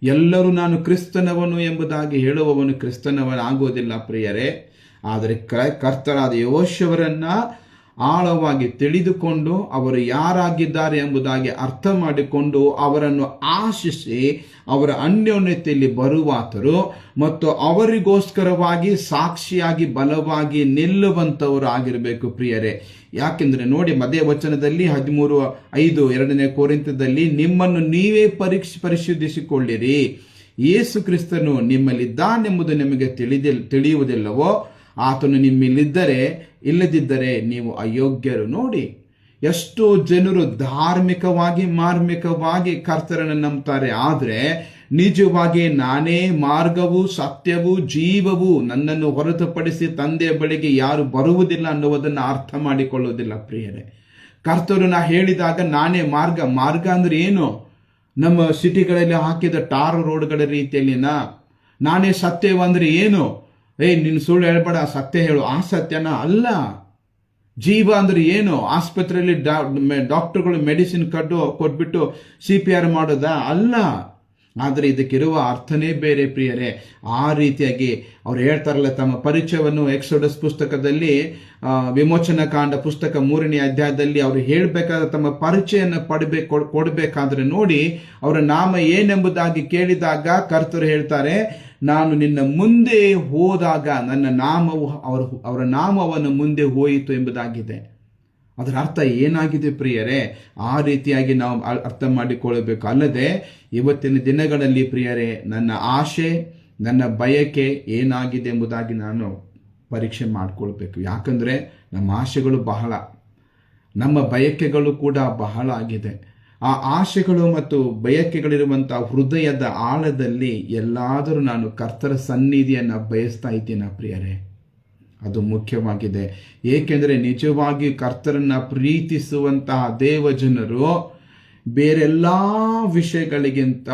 ಎಲ್ಲರೂ ನಾನು ಕ್ರಿಸ್ತನವನು ಎಂಬುದಾಗಿ ಹೇಳುವವನು ಕ್ರಿಸ್ತನವನಾಗುವುದಿಲ್ಲ ಪ್ರಿಯರೇ. ಆದರೆ ಕರ್ತರಾದ ಯೆಹೋಶುವರನ್ನ ಆಳವಾಗಿ ತಿಳಿದುಕೊಂಡು ಅವರು ಯಾರಾಗಿದ್ದಾರೆ ಎಂಬುದಾಗಿ ಅರ್ಥ ಮಾಡಿಕೊಂಡು ಅವರನ್ನು ಆಶಿಸಿ ಅವರ ಅನ್ಯೋನ್ಯತೆಯಲ್ಲಿ ಬರುವಾತರು ಮತ್ತು ಅವರಿಗೋಸ್ಕರವಾಗಿ ಸಾಕ್ಷಿಯಾಗಿ ಬಲವಾಗಿ ನಿಲ್ಲುವಂತವರು ಆಗಿರಬೇಕು ಪ್ರಿಯರೇ. ಯಾಕೆಂದ್ರೆ ನೋಡಿ, ಅದೇ ವಚನದಲ್ಲಿ 13:5 2ನೇ ಕೊರಿಂಥದಲ್ಲಿ, ನಿಮ್ಮನ್ನು ನೀವೇ ಪರಿಶುದ್ಧಿಸಿಕೊಳ್ಳಿರಿ, ಯೇಸು ಕ್ರಿಸ್ತನು ನಿಮ್ಮಲ್ಲಿದ್ದಾನೆಂಬುದು ನಿಮಗೆ ತಿಳಿಯುವುದಿಲ್ಲವೋ, ಆತನು ನಿಮ್ಮಲ್ಲಿದ್ದರೆ ಇಲ್ಲದಿದ್ದರೆ ನೀವು ಅಯೋಗ್ಯರು. ನೋಡಿ, ಎಷ್ಟೋ ಜನರು ಮಾರ್ಮಿಕವಾಗಿ ಕರ್ತರನ್ನು ನಂಬ್ತಾರೆ. ಆದರೆ ನಿಜವಾಗಿ ನಾನೇ ಮಾರ್ಗವು ಸತ್ಯವೂ ಜೀವವು, ನನ್ನನ್ನು ಹೊರತುಪಡಿಸಿ ತಂದೆಯ ಬಳಿಗೆ ಯಾರು ಬರುವುದಿಲ್ಲ ಅನ್ನುವುದನ್ನು ಅರ್ಥ ಮಾಡಿಕೊಳ್ಳುವುದಿಲ್ಲ ಪ್ರಿಯರೇ. ಕರ್ತರು ನಾ ಹೇಳಿದಾಗ ನಾನೇ ಮಾರ್ಗ ಅಂದ್ರೆ ಏನು? ನಮ್ಮ ಸಿಟಿಗಳಲ್ಲಿ ಹಾಕಿದ ಟಾರ್ ರೋಡ್ಗಳ ರೀತಿಯಲ್ಲಿನ ನಾನೇ ಸತ್ಯವಂದ್ರೆ ಏನು? ನಿನ್ನ ಸುಳ್ಳು ಹೇಳ್ಬೇಡ, ಸತ್ಯ ಹೇಳು, ಆ ಸತ್ಯನ ಅಲ್ಲ. ಜೀವ ಅಂದ್ರೆ ಏನು? ಆಸ್ಪತ್ರೆಯಲ್ಲಿ ಡಾಕ್ಟರ್ಗಳು ಮೆಡಿಸಿನ್ ಕೊಟ್ಬಿಟ್ಟು CPR ಮಾಡೋದಾ? ಅಲ್ಲ. ಆದರೆ ಇದಕ್ಕಿರುವ ಅರ್ಥನೇ ಬೇರೆ ಪ್ರಿಯರೇ. ಆ ರೀತಿಯಾಗಿ ಅವ್ರು ಹೇಳ್ತಾರಲ್ಲ, ತಮ್ಮ ಪರಿಚಯವನ್ನು ಎಕ್ಸೋಡಸ್ ಪುಸ್ತಕದಲ್ಲಿ ವಿಮೋಚನಾ ಕಾಂಡ ಪುಸ್ತಕ 3ನೇ ಅಧ್ಯಾಯದಲ್ಲಿ ಅವರು ಹೇಳಬೇಕಾದ ತಮ್ಮ ಪರಿಚಯನ ಕೊಡಬೇಕಾದ್ರೆ ನೋಡಿ, ಅವರ ನಾಮ ಏನೆಂಬುದಾಗಿ ಕೇಳಿದಾಗ ಕರ್ತರು ಹೇಳ್ತಾರೆ, ನಾನು ನಿನ್ನ ಮುಂದೆ ಹೋದಾಗ ನನ್ನ ನಾಮವು ಅವರ ನಾಮವನ್ನು ಮುಂದೆ ಹೋಯಿತು ಎಂಬುದಾಗಿದೆ. ಅದರ ಅರ್ಥ ಏನಾಗಿದೆ ಪ್ರಿಯರೇ? ಆ ರೀತಿಯಾಗಿ ನಾವು ಅರ್ಥ ಮಾಡಿಕೊಳ್ಳಬೇಕು. ಅಲ್ಲದೆ ಇವತ್ತಿನ ದಿನಗಳಲ್ಲಿ ಪ್ರಿಯರೇ, ನನ್ನ ಆಶೆ, ನನ್ನ ಬಯಕೆ ಏನಾಗಿದೆ ಎಂಬುದಾಗಿ ನಾನು ಪರೀಕ್ಷೆ ಮಾಡಿಕೊಳ್ಬೇಕು. ಯಾಕಂದ್ರೆ ನಮ್ಮ ಆಶೆಗಳು ಬಹಳ, ನಮ್ಮ ಬಯಕೆಗಳು ಕೂಡ ಬಹಳ ಆಗಿದೆ. ಆ ಆಶೆಗಳು ಮತ್ತು ಬಯಕೆಗಳಿರುವಂತಹ ಹೃದಯದ ಆಳದಲ್ಲಿ ಎಲ್ಲಾದರೂ ನಾನು ಕರ್ತರ ಸನ್ನಿಧಿಯನ್ನು ಬಯಸ್ತಾ ಇದ್ದೇನೆ ಪ್ರಿಯರೇ. ಅದು ಮುಖ್ಯವಾಗಿದೆ. ಏಕೆಂದರೆ ನಿಜವಾಗಿ ಕರ್ತರನ್ನ ಪ್ರೀತಿಸುವಂತಹ ದೇವಜನರು ಬೇರೆಲ್ಲ ವಿಷಯಗಳಿಗಿಂತ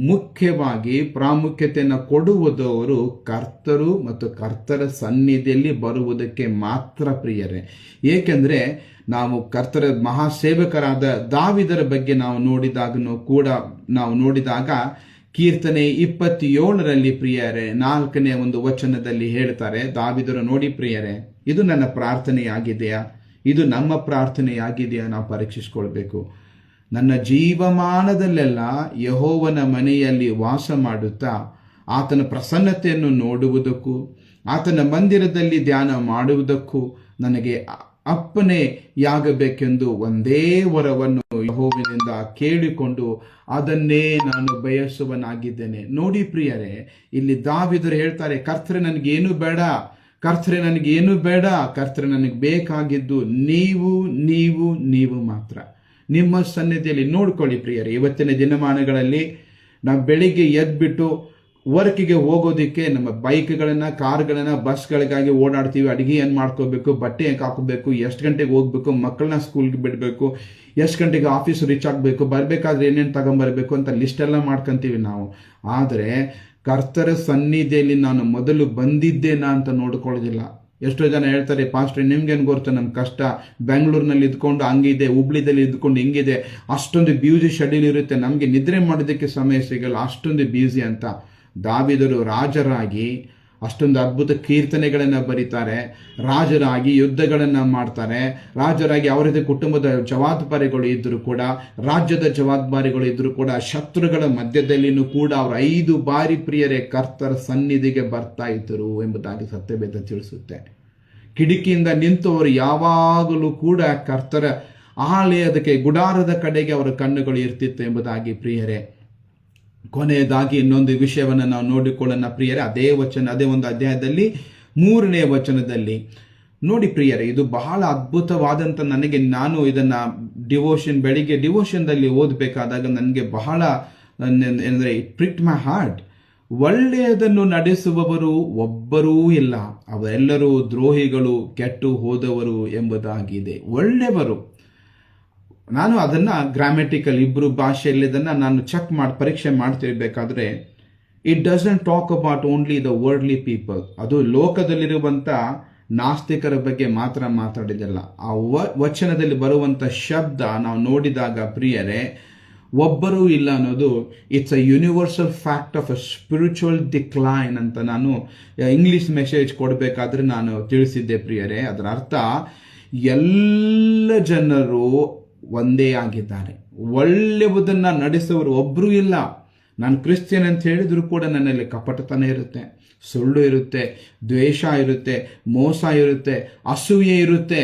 ಮುಖ್ಯವಾಗಿ ಪ್ರಾಮುಖ್ಯತೆಯನ್ನು ಕೊಡುವುದವರು ಕರ್ತರು ಮತ್ತು ಕರ್ತರ ಸನ್ನಿಧಿಯಲ್ಲಿ ಬರುವುದಕ್ಕೆ ಮಾತ್ರ ಪ್ರಿಯರೇ. ಏಕೆಂದರೆ ನಾವು ಕರ್ತರ ಮಹಾಸೇವಕರಾದ ದಾವಿದರ ಬಗ್ಗೆ ನಾವು ನೋಡಿದಾಗ ಕೀರ್ತನೆ 27ರಲ್ಲಿ ಪ್ರಿಯರೇ 4ನೇ ವಚನದಲ್ಲಿ ಹೇಳ್ತಾರೆ, ದಾವಿದರು ನೋಡಿ ಪ್ರಿಯರೇ, ಇದು ನನ್ನ ಪ್ರಾರ್ಥನೆಯಾಗಿದೆಯಾ? ಇದು ನಮ್ಮ ಪ್ರಾರ್ಥನೆಯಾಗಿದೆಯಾ ನಾವು ಪರೀಕ್ಷಿಸಿಕೊಳ್ಬೇಕು. ನನ್ನ ಜೀವಮಾನದಲ್ಲೆಲ್ಲ ಯೆಹೋವನ ಮನೆಯಲ್ಲಿ ವಾಸ ಮಾಡುತ್ತಾ ಆತನ ಪ್ರಸನ್ನತೆಯನ್ನು ನೋಡುವುದಕ್ಕೂ ಆತನ ಮಂದಿರದಲ್ಲಿ ಧ್ಯಾನ ಮಾಡುವುದಕ್ಕೂ ನನಗೆ ಅಪ್ಪಣೆಯಾಗಬೇಕೆಂದು ಒಂದೇ ವರವನ್ನು ಯೆಹೋವನಿಂದ ಕೇಳಿಕೊಂಡು ಅದನ್ನೇ ನಾನು ಬಯಸುವನಾಗಿದ್ದೇನೆ. ನೋಡಿ ಪ್ರಿಯರೇ, ಇಲ್ಲಿ ದಾವೀದರು ಹೇಳ್ತಾರೆ, ಕರ್ತರೆ ನನಗೇನು ಬೇಡ, ಕರ್ತರೆ ನನಗೇನು ಬೇಡ, ಕರ್ತರೆ ನನಗೆ ಬೇಕಾಗಿದ್ದು ನೀವು ನೀವು ನೀವು ಮಾತ್ರ. ನಿಮ್ಮ ಸನ್ನಿಧಿಯಲ್ಲಿ ನೋಡ್ಕೊಳ್ಳಿ ಪ್ರಿಯರೇ, ಇವತ್ತಿನ ದಿನಮಾನಗಳಲ್ಲಿ ನಾವು ಬೆಳಿಗ್ಗೆ ಎದ್ಬಿಟ್ಟು ವರ್ಕಿಗೆ ಹೋಗೋದಕ್ಕೆ ನಮ್ಮ ಬೈಕ್ಗಳನ್ನು, ಕಾರ್ಗಳನ್ನು, ಬಸ್ಗಳಿಗಾಗಿ ಓಡಾಡ್ತೀವಿ. ಅಡುಗೆ ಏನು ಮಾಡ್ಕೋಬೇಕು, ಬಟ್ಟೆ ಹೆಂಗೆ ಹಾಕೋಬೇಕು, ಎಷ್ಟು ಗಂಟೆಗೆ ಹೋಗ್ಬೇಕು, ಮಕ್ಕಳನ್ನ ಸ್ಕೂಲ್ಗೆ ಬಿಡಬೇಕು, ಎಷ್ಟು ಗಂಟೆಗೆ ಆಫೀಸ್ ರೀಚ್ ಆಗಬೇಕು, ಬರಬೇಕಾದ್ರೆ ಏನೇನು ತಗೊಂಬರ್ಬೇಕು ಅಂತ ಲಿಸ್ಟ್ ಎಲ್ಲ ಮಾಡ್ಕೊತೀವಿ ನಾವು. ಆದರೆ ಕರ್ತರ ಸನ್ನಿಧಿಯಲ್ಲಿ ನಾನು ಮೊದಲು ಬಂದಿದ್ದೇನಾ ಅಂತ ನೋಡ್ಕೊಳ್ಳೋದಿಲ್ಲ. ಎಷ್ಟೋ ಜನ ಹೇಳ್ತಾರೆ, ಪಾಸ್ಟ್ರೆ ನಿಮ್ಗೇನು ಗೊತ್ತು ನಮ್ಮ ಕಷ್ಟ, ಬೆಂಗಳೂರಿನಲ್ಲಿ ಇದ್ಕೊಂಡು ಹಂಗಿದೆ, ಹುಬ್ಳಿದಲ್ಲಿ ಇದ್ಕೊಂಡು ಹಿಂಗಿದೆ, ಅಷ್ಟೊಂದು ಬ್ಯೂಸಿ ಶೆಡ್ಯೂಲ್ ಇರುತ್ತೆ, ನಮಗೆ ನಿದ್ರೆ ಮಾಡೋದಕ್ಕೆ ಸಮಯ ಸಿಗಲ್ಲ, ಅಷ್ಟೊಂದು ಬ್ಯೂಸಿ ಅಂತ. ದಾವೀದರು ರಾಜರಾಗಿ ಅಷ್ಟೊಂದು ಅದ್ಭುತ ಕೀರ್ತನೆಗಳನ್ನು ಬರೀತಾರೆ, ರಾಜರಾಗಿ ಯುದ್ಧಗಳನ್ನು ಮಾಡ್ತಾರೆ, ರಾಜರಾಗಿ ಅವರದೇ ಕುಟುಂಬದ ಜವಾಬ್ದಾರಿಗಳು ಇದ್ದರೂ ಕೂಡ, ರಾಜ್ಯದ ಜವಾಬ್ದಾರಿಗಳು ಇದ್ದರೂ ಕೂಡ, ಶತ್ರುಗಳ ಮಧ್ಯದಲ್ಲಿನೂ ಕೂಡ ಅವರು 5 ಬಾರಿ ಪ್ರಿಯರೇ ಕರ್ತರ ಸನ್ನಿಧಿಗೆ ಬರ್ತಾ ಇದ್ದರು ಎಂಬುದಾಗಿ ಸತ್ಯವೇದ ತಿಳಿಸುತ್ತೆ. ಕಿಟಕಿಯಿಂದ ನಿಂತವರು ಯಾವಾಗಲೂ ಕೂಡ ಕರ್ತರ ಆಲಯದಕ್ಕೆ, ಗುಡಾರದ ಕಡೆಗೆ ಅವರ ಕಣ್ಣುಗಳು ಇರ್ತಿತ್ತು ಎಂಬುದಾಗಿ ಪ್ರಿಯರೇ. ಕೊನೆಯದಾಗಿ ಇನ್ನೊಂದು ವಿಷಯವನ್ನು ನಾವು ನೋಡಿಕೊಳ್ಳೋಣ ಪ್ರಿಯರೇ. ಅದೇ ಒಂದು ಅಧ್ಯಾಯದಲ್ಲಿ 3ನೇ ವಚನದಲ್ಲಿ ನೋಡಿ ಪ್ರಿಯರೇ, ಇದು ಬಹಳ ಅದ್ಭುತವಾದಂಥ, ನಾನು ಇದನ್ನ ಬೆಳಿಗ್ಗೆ ಡಿವೋಷನ್ದಲ್ಲಿ ಓದಬೇಕಾದಾಗ ನನಗೆ ಬಹಳ ಏನಂದ್ರೆ ಇಟ್ ಪ್ರಿಕ್ಟ್ ಮೈ ಹಾರ್ಟ್. ಒಳ್ಳೆಯದನ್ನು ನಡೆಸುವವರು ಒಬ್ಬರೂ ಇಲ್ಲ, ಅವರೆಲ್ಲರೂ ದ್ರೋಹಿಗಳು, ಕೆಟ್ಟು ಹೋದವರು ಎಂಬುದಾಗಿದೆ. ಒಳ್ಳೆಯವರು, ನಾನು ಅದನ್ನು ಗ್ರಾಮೆಟಿಕಲ್ ಇಬ್ಬರು ಭಾಷೆಯಲ್ಲಿ ಇದನ್ನು ನಾನು ಪರೀಕ್ಷೆ ಮಾಡ್ತಿರ್ಬೇಕಾದ್ರೆ, it doesn't talk about only the worldly people. ಅದು ಲೋಕದಲ್ಲಿರುವಂಥ ನಾಸ್ತಿಕರ ಬಗ್ಗೆ ಮಾತ್ರ ಮಾತಾಡಿದಲ್ಲ. ಆ ವಚನದಲ್ಲಿ ಬರುವಂಥ ಶಬ್ದ ನಾವು ನೋಡಿದಾಗ ಪ್ರಿಯರೇ, ಒಬ್ಬರೂ ಇಲ್ಲ ಅನ್ನೋದು it's a universal fact of a spiritual decline ಅಂತ ನಾನು ಇಂಗ್ಲಿಷ್ ಮೆಸೇಜ್ ಕೊಡಬೇಕಾದ್ರೆ ನಾನು ತಿಳಿಸಿದ್ದೆ ಪ್ರಿಯರೇ. ಅದರ ಅರ್ಥ ಎಲ್ಲ ಜನರು ಒಂದೇ ಆಗಿದ್ದಾರೆ, ಒಳ್ಳೆಯದನ್ನು ನಡೆಸುವವರು ಒಬ್ಬರೂ ಇಲ್ಲ. ನಾನು ಕ್ರಿಶ್ಚಿಯನ್ ಅಂತ ಹೇಳಿದ್ರು ಕೂಡ ನನ್ನಲ್ಲಿ ಕಪಟತನ ಇರುತ್ತೆ, ಸುಳ್ಳು ಇರುತ್ತೆ, ದ್ವೇಷ ಇರುತ್ತೆ, ಮೋಸ ಇರುತ್ತೆ, ಅಸೂಯೆ ಇರುತ್ತೆ.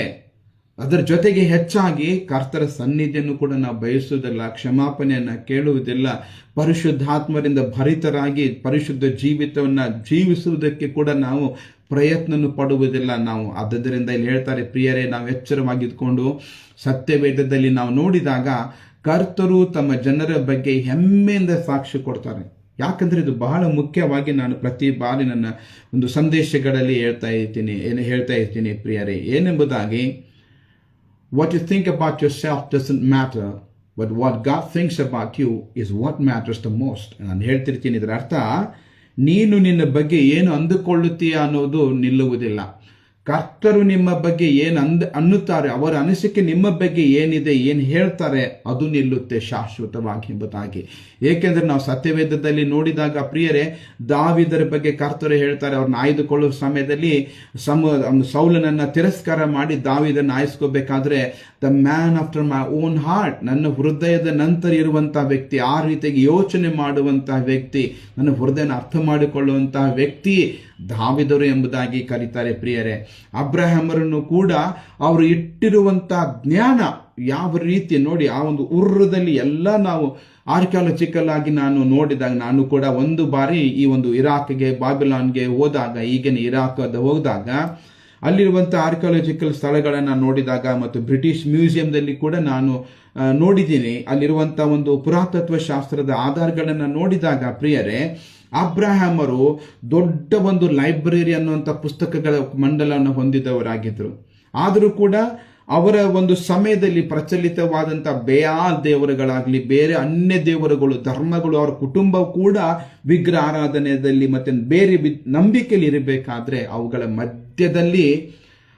ಅದರ ಜೊತೆಗೆ ಹೆಚ್ಚಾಗಿ ಕರ್ತರ ಸನ್ನಿಧಿಯನ್ನು ಕೂಡ ನಾವು ಬಯಸುವುದಿಲ್ಲ, ಕ್ಷಮಾಪಣೆಯನ್ನು ಕೇಳುವುದಿಲ್ಲ, ಪರಿಶುದ್ಧಾತ್ಮರಿಂದ ಭರಿತರಾಗಿ ಪರಿಶುದ್ಧ ಜೀವಿತವನ್ನು ಜೀವಿಸುವುದಕ್ಕೆ ಕೂಡ ನಾವು ಪ್ರಯತ್ನವನ್ನು ಪಡುವುದಿಲ್ಲ ನಾವು. ಆದ್ದರಿಂದ ಇಲ್ಲಿ ಹೇಳ್ತಾರೆ ಪ್ರಿಯರೇ, ನಾವು ಎಚ್ಚರವಾಗಿದ್ಕೊಂಡು ಸತ್ಯವೇದದಲ್ಲಿ ನಾವು ನೋಡಿದಾಗ ಕರ್ತರು ತಮ್ಮ ಜನರ ಬಗ್ಗೆ ಹೆಮ್ಮೆಯಿಂದ ಸಾಕ್ಷಿ ಕೊಡ್ತಾರೆ. ಯಾಕಂದ್ರೆ ಇದು ಬಹಳ ಮುಖ್ಯವಾಗಿ ನಾನು ಪ್ರತಿ ಬಾರಿ ನನ್ನ ಒಂದು ಸಂದೇಶಗಳಲ್ಲಿ ಹೇಳ್ತಾ ಇರ್ತೀನಿ ಪ್ರಿಯರೇ, ಏನೆಂಬುದಾಗಿ, what you think about yourself doesn't matter, but what God thinks about you is what matters the most. ನಾನು ಹೇಳ್ತಿರ್ತೀನಿ, ಇದರ ಅರ್ಥ ನೀನು ನಿನ್ನ ಬಗ್ಗೆ ಏನು ಅಂದುಕೊಳ್ಳುತ್ತೀಯ ಅನ್ನೋದು ನಿಲ್ಲುವುದಿಲ್ಲ. ಕರ್ತರು ನಿಮ್ಮ ಬಗ್ಗೆ ಏನು ಅನ್ನುತ್ತಾರೆ, ಅವರ ಅನಿಸಿಕೆ ನಿಮ್ಮ ಬಗ್ಗೆ ಏನಿದೆ, ಏನು ಹೇಳ್ತಾರೆ, ಅದು ನಿಲ್ಲುತ್ತೆ ಶಾಶ್ವತವಾಗಿ ಎಂಬುದಾಗಿ. ಏಕೆಂದರೆ ನಾವು ಸತ್ಯವೇದದಲ್ಲಿ ನೋಡಿದಾಗ ಪ್ರಿಯರೇ, ದಾವೀದರ ಬಗ್ಗೆ ಕರ್ತರು ಹೇಳ್ತಾರೆ, ಅವ್ರನ್ನ ಆಯ್ದುಕೊಳ್ಳುವ ಸಮಯದಲ್ಲಿ ಸೌಲನನ್ನ ತಿರಸ್ಕಾರ ಮಾಡಿ ದಾವೀದನ್ನು ಆಯ್ಸ್ಕೋಬೇಕಾದ್ರೆ, the man after my own heart, ನನ್ನ ಹೃದಯದ ನಂತರ ಇರುವಂತಹ ವ್ಯಕ್ತಿ, ಆ ರೀತಿಯಾಗಿ ಯೋಚನೆ ಮಾಡುವಂತಹ ವ್ಯಕ್ತಿ, ನನ್ನ ಹೃದಯನ ಅರ್ಥ ಮಾಡಿಕೊಳ್ಳುವಂತಹ ವ್ಯಕ್ತಿ ದಾವೀದರು ಎಂಬುದಾಗಿ ಕರೀತಾರೆ ಪ್ರಿಯರೇ. ಅಬ್ರಹಾಮರನ್ನು ಕೂಡ ಅವರು ಇಟ್ಟಿರುವಂತಹ ಜ್ಞಾನ ಯಾವ ರೀತಿ ನೋಡಿ, ಆ ಒಂದು ಉರ್ರದಲ್ಲಿ ಎಲ್ಲ ನಾವು ಆರ್ಕಿಯಾಲಜಿಕಲ್ ಆಗಿ ನಾನು ನೋಡಿದಾಗ, ನಾನು ಕೂಡ ಒಂದು ಬಾರಿ ಈ ಒಂದು ಇರಾಕ್ಗೆ, ಬಾಬಿಲಾನ್ಗೆ ಹೋದಾಗ, ಈಗಿನ ಇರಾಕ್ ಹೋದಾಗ ಅಲ್ಲಿರುವಂಥ ಆರ್ಕಿಯಾಲಜಿಕಲ್ ಸ್ಥಳಗಳನ್ನು ನೋಡಿದಾಗ ಮತ್ತು ಬ್ರಿಟಿಷ್ ಮ್ಯೂಸಿಯಂದಲ್ಲಿ ಕೂಡ ನಾನು ನೋಡಿದ್ದೀನಿ. ಅಲ್ಲಿರುವಂಥ ಒಂದು ಪುರಾತತ್ವ ಶಾಸ್ತ್ರದ ಆಧಾರಗಳನ್ನು ನೋಡಿದಾಗ ಪ್ರಿಯರೇ, ಅಬ್ರಹಾಮರು ದೊಡ್ಡ ಒಂದು ಲೈಬ್ರರಿ ಅನ್ನುವಂಥ ಪುಸ್ತಕಗಳ ಮಂಡಲವನ್ನು ಹೊಂದಿದವರಾಗಿದ್ದರು. ಆದರೂ ಕೂಡ ಅವರ ಒಂದು ಸಮಯದಲ್ಲಿ ಪ್ರಚಲಿತವಾದಂಥ ಬೇಯಾಲ್ ದೇವರುಗಳಾಗಲಿ, ಬೇರೆ ಅನ್ಯ ದೇವರುಗಳು, ಧರ್ಮಗಳು, ಅವರ ಕುಟುಂಬ ಕೂಡ ವಿಗ್ರಹ ಆರಾಧನೆಯಲ್ಲಿ ಮತ್ತು ಬೇರೆ ನಂಬಿಕೆಯಲ್ಲಿ ಇರಬೇಕಾದ್ರೆ, ಅವುಗಳ ಮಧ್ಯದಲ್ಲಿ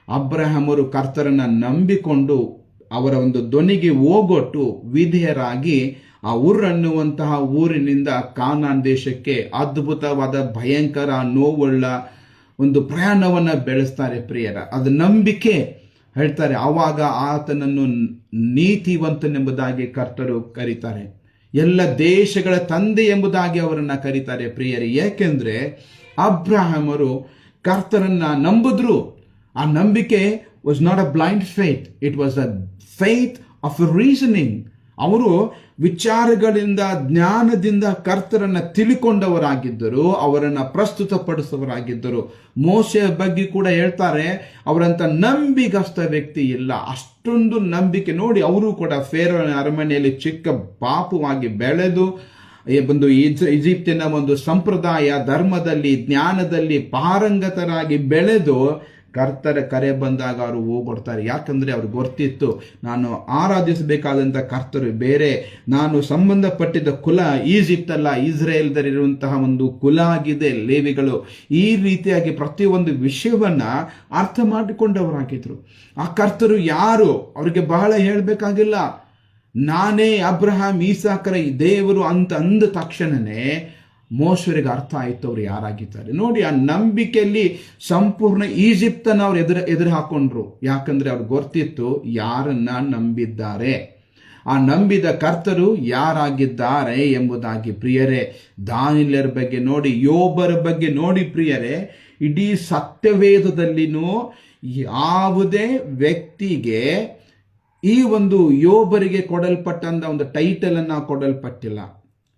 ಅಬ್ರಹಾಮರು ಕರ್ತರನ್ನ ನಂಬಿಕೊಂಡು ಅವರ ಒಂದು ಧ್ವನಿಗೆ ಓಗೊಟ್ಟು ವಿಧೇಯರಾಗಿ ಆ ಅನ್ನುವಂತಹ ಊರಿನಿಂದ ಕಾನಾನ್ ದೇಶಕ್ಕೆ ಅದ್ಭುತವಾದ ಭಯಂಕರ ನೋವುಳ್ಳ ಒಂದು ಪ್ರಯಾಣವನ್ನು ಬೆಳೆಸ್ತಾರೆ ಪ್ರಿಯರ. ಅದು ನಂಬಿಕೆ. ಹೇಳ್ತಾರೆ. ಆವಾಗ ಆತನನ್ನು ನೀತಿವಂತನೆಂಬುದಾಗಿ ಕರ್ತರು ಕರೀತಾರೆ. ಎಲ್ಲ ದೇಶಗಳ ತಂದೆ ಎಂಬುದಾಗಿ ಅವರನ್ನ ಕರೀತಾರೆ ಪ್ರಿಯರೇ. ಏಕೆಂದ್ರೆ ಅಬ್ರಹಾಮರು ಕರ್ತರನ್ನ ನಂಬಿದ್ರು. ಆ ನಂಬಿಕೆ was not a blind faith, it was a faith of reasoning. ಅವರು ವಿಚಾರಗಳಿಂದ, ಜ್ಞಾನದಿಂದ ಕರ್ತರನ್ನ ತಿಳಿಕೊಂಡವರಾಗಿದ್ದರು, ಅವರನ್ನ ಪ್ರಸ್ತುತಪಡಿಸುವವರಾಗಿದ್ದರು. ಮೋಶೆಯ ಬಗ್ಗೆ ಕೂಡ ಹೇಳ್ತಾರೆ, ಅವರಂತ ನಂಬಿಗಸ್ತ ವ್ಯಕ್ತಿ ಇಲ್ಲ. ಅಷ್ಟೊಂದು ನಂಬಿಕೆ ನೋಡಿ ಅವರು ಕೂಡ ಫೇರೋನ ಅರಮನೆಯಲ್ಲಿ ಚಿಕ್ಕ ಪಾಪವಾಗಿ ಬೆಳೆದು ಒಂದು ಈಜಿಪ್ತಿನ ಒಂದು ಸಂಪ್ರದಾಯ ಧರ್ಮದಲ್ಲಿ, ಜ್ಞಾನದಲ್ಲಿ ಪಾರಂಗತರಾಗಿ ಬೆಳೆದು ಕರ್ತರ ಕರೆ ಬಂದಾಗ ಅವರು ಹೋಗ್ಬಿಡ್ತಾರೆ. ಯಾಕಂದ್ರೆ ಅವ್ರಿಗೆ ಗೊತ್ತಿತ್ತು, ನಾನು ಆರಾಧಿಸಬೇಕಾದಂಥ ಕರ್ತರು ಬೇರೆ, ನಾನು ಸಂಬಂಧಪಟ್ಟಿದ್ದ ಕುಲ ಈಜಿಪ್ಟ್ ಅಲ್ಲ, ಇಸ್ರೇಲ್ದಲ್ಲಿರುವಂತಹ ಒಂದು ಕುಲ ಆಗಿದೆ ಲೇವಿಗಳು. ಈ ರೀತಿಯಾಗಿ ಪ್ರತಿಯೊಂದು ವಿಷಯವನ್ನ ಅರ್ಥ ಮಾಡಿಕೊಂಡವರಾಗಿದ್ರು. ಆ ಕರ್ತರು ಯಾರು ಅವ್ರಿಗೆ ಬಹಳ ಹೇಳಬೇಕಾಗಿಲ್ಲ. ನಾನೇ ಅಬ್ರಹಾಂ ಇಸಾಕರ ದೇವರು ಅಂತ ಅಂದ ತಕ್ಷಣನೇ ಮೋಶರಿಗೆ ಅರ್ಥ ಆಯ್ತು ಅವ್ರು ಯಾರಾಗಿದ್ದಾರೆ. ನೋಡಿ, ಆ ನಂಬಿಕೆಯಲ್ಲಿ ಸಂಪೂರ್ಣ ಈಜಿಪ್ತನ್ನ ಅವ್ರು ಎದುರು ಹಾಕೊಂಡ್ರು. ಯಾಕಂದ್ರೆ ಅವ್ರಿಗೆ ಗೊತ್ತಿತ್ತು ಯಾರನ್ನ ನಂಬಿದ್ದಾರೆ, ಆ ನಂಬಿದ ಕರ್ತರು ಯಾರಾಗಿದ್ದಾರೆ ಎಂಬುದಾಗಿ. ಪ್ರಿಯರೇ, ದಾನಿಯೇಲರ ಬಗ್ಗೆ ನೋಡಿ, ಯೋಬರ ಬಗ್ಗೆ ನೋಡಿ ಪ್ರಿಯರೇ. ಇಡೀ ಸತ್ಯವೇದದಲ್ಲಿನೂ ಯಾವುದೇ ವ್ಯಕ್ತಿಗೆ ಈ ಒಂದು ಯೋಬರಿಗೆ ಕೊಡಲ್ಪಟ್ಟಂತ ಒಂದು ಟೈಟಲ್ ಅನ್ನ ಕೊಡಲ್ಪಟ್ಟಿಲ್ಲ.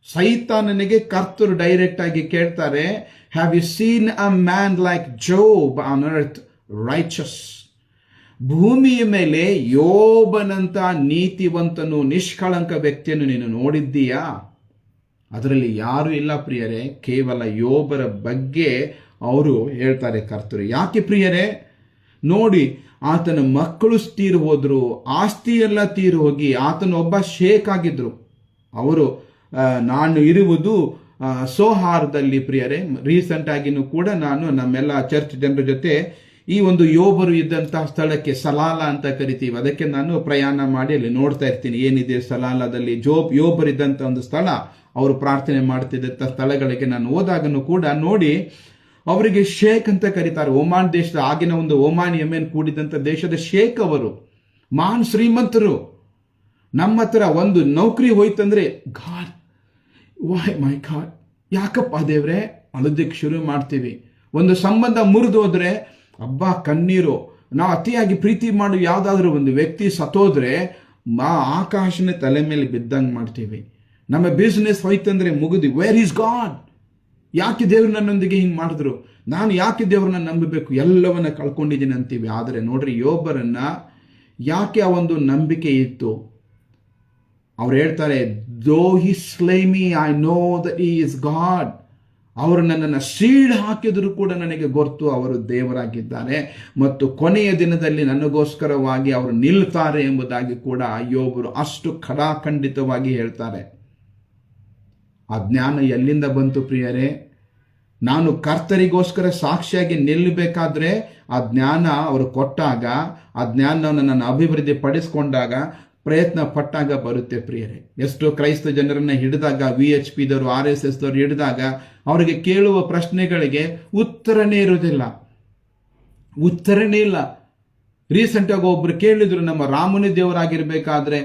ಸೈತಾನನಿಗೆ ಕರ್ತರು ಡೈರೆಕ್ಟ್ ಆಗಿ ಕೇಳ್ತಾರೆ, have you seen a man like Job on earth riches? ಭೂಮಿಯ ಮೇಲೆ ಯೋಬನಂತ ನೀತಿವಂತನು, ನಿಷ್ಕಳಂಕ ವ್ಯಕ್ತಿಯನ್ನು ನೀನು ನೋಡಿದ್ದೀಯಾ? ಅದರಲ್ಲಿ ಯಾರು ಇಲ್ಲ ಪ್ರಿಯರೇ, ಕೇವಲ ಯೋಬರ ಬಗ್ಗೆ ಅವರು ಹೇಳ್ತಾರೆ ಕರ್ತರು. ಯಾಕೆ ಪ್ರಿಯರೇ? ನೋಡಿ, ಆತನ ಮಕ್ಕಳು ತೀರು ಹೋದ್ರು, ಆಸ್ತಿ ಎಲ್ಲ ತೀರು ಹೋಗಿ ಆತನೊಬ್ಬ ಶೇಖ್ ಆಗಿದ್ರು. ಅವರು ನಾನು ಇರುವುದು ಸೋಹಾರದಲ್ಲಿ ಪ್ರಿಯರೇ. ರೀಸೆಂಟ್ ಆಗಿನೂ ಕೂಡ ನಾನು ನಮ್ಮೆಲ್ಲ ಚರ್ಚ್ ಜನರ ಜೊತೆ ಈ ಒಂದು ಯೋಬರು ಇದ್ದಂತಹ ಸ್ಥಳಕ್ಕೆ, ಸಲಾಲ ಅಂತ ಕರಿತೀವಿ, ಅದಕ್ಕೆ ನಾನು ಪ್ರಯಾಣ ಮಾಡಿ ಅಲ್ಲಿ ನೋಡ್ತಾ ಇರ್ತೀನಿ ಏನಿದೆ ಸಲಾಲದಲ್ಲಿ. ಯೋಬರು ಇದ್ದಂಥ ಒಂದು ಸ್ಥಳ, ಅವರು ಪ್ರಾರ್ಥನೆ ಮಾಡ್ತಿದ್ದಂಥ ಸ್ಥಳಗಳಿಗೆ ನಾನು ಹೋದಾಗನು ಕೂಡ ನೋಡಿ, ಅವರಿಗೆ ಶೇಖ್ ಅಂತ ಕರೀತಾರೆ. ಒಮಾನ್ ದೇಶದ, ಆಗಿನ ಒಂದು ಒಮಾನ್ ಯೆಮೆನ್ ಕೂಡಿದಂಥ ದೇಶದ ಶೇಖ್ ಅವರು, ಮಹಾನ್ ಶ್ರೀಮಂತರು. ನಮ್ಮ ಹತ್ರ ಒಂದು ನೌಕರಿ ಹೋಯ್ತಂದ್ರೆ ಗಾಡ್, ವೈ ಮೈ ಗಾಡ್, ಯಾಕಪ್ಪ ದೇವ್ರೆ ಅಳೋದಕ್ಕೆ ಶುರು ಮಾಡ್ತೀವಿ. ಒಂದು ಸಂಬಂಧ ಮುರಿದು ಹೋದ್ರೆ ಅಬ್ಬಾ ಕಣ್ಣೀರು. ನಾವು ಅತಿಯಾಗಿ ಪ್ರೀತಿ ಮಾಡೋ ಯಾವ್ದಾದ್ರು ಒಂದು ವ್ಯಕ್ತಿ ಸತ್ತೋದ್ರೆ ಆಕಾಶನೇ ತಲೆ ಮೇಲೆ ಬಿದ್ದಂಗೆ ಮಾಡ್ತೀವಿ. ನಮ್ಮ ಬಿಸ್ನೆಸ್ ಹೋಯ್ತಂದ್ರೆ ಮುಗಿದು, ವೇರ್ ಈಸ್ ಗಾಡ್? ಯಾಕೆ ದೇವ್ರು ನನ್ನೊಂದಿಗೆ ಹಿಂಗೆ ಮಾಡಿದ್ರು? ನಾನು ಯಾಕೆ ದೇವ್ರನ್ನ ನಂಬಬೇಕು? ಎಲ್ಲವನ್ನ ಕಳ್ಕೊಂಡಿದ್ದೀನಿ ಅಂತೀವಿ. ಆದರೆ ನೋಡ್ರಿ, ಯೋಬರನ್ನ ಯಾಕೆ ಆ ಒಂದು ನಂಬಿಕೆ ಇತ್ತು? ಅವ್ರು ಹೇಳ್ತಾರೆ, though he slay me I know that he is God. ಅವರು ನನ್ನನ್ನು ಸೀಡ್ ಹಾಕಿದ್ರು ಕೂಡ ನನಗೆ ಗೊತ್ತು ಅವರು ದೇವರಾಗಿದ್ದಾರೆ ಮತ್ತು ಕೊನೆಯ ದಿನದಲ್ಲಿ ನನಗೋಸ್ಕರವಾಗಿ ಅವರು ನಿಲ್ತಾರೆ ಎಂಬುದಾಗಿ ಕೂಡ ಯೋಬರು ಅಷ್ಟು ಖಡಾಖಂಡಿತವಾಗಿ ಹೇಳ್ತಾರೆ. ಆ ಜ್ಞಾನ ಎಲ್ಲಿಂದ ಬಂತು ಪ್ರಿಯರೇ? ನಾನು ಕರ್ತರಿಗೋಸ್ಕರ ಸಾಕ್ಷಿಯಾಗಿ ನಿಲ್ಲಬೇಕಾದ್ರೆ ಆ ಜ್ಞಾನ ಅವರು ಕೊಟ್ಟಾಗ, ಆ ಜ್ಞಾನವನ್ನು ನಾನು ಅಭಿವೃದ್ಧಿ ಪಡಿಸ್ಕೊಂಡಾಗ, ಪ್ರಯತ್ನ ಪಟ್ಟಾಗ ಬರುತ್ತೆ ಪ್ರಿಯರೇ. ಎಷ್ಟೋ ಕ್ರೈಸ್ತ ಜನರನ್ನ ಹಿಡಿದಾಗ, VHP ದವರು, RSS ದವರು ಹಿಡಿದಾಗ ಅವರಿಗೆ ಕೇಳುವ ಪ್ರಶ್ನೆಗಳಿಗೆ ಉತ್ತರನೇ ಇರುವುದಿಲ್ಲ, ಉತ್ತರನೇ ಇಲ್ಲ. ರೀಸೆಂಟ್ ಆಗಿ ಒಬ್ರು ಕೇಳಿದ್ರು, ನಮ್ಮ ರಾಮನ ದೇವರಾಗಿರ್ಬೇಕಾದ್ರೆ,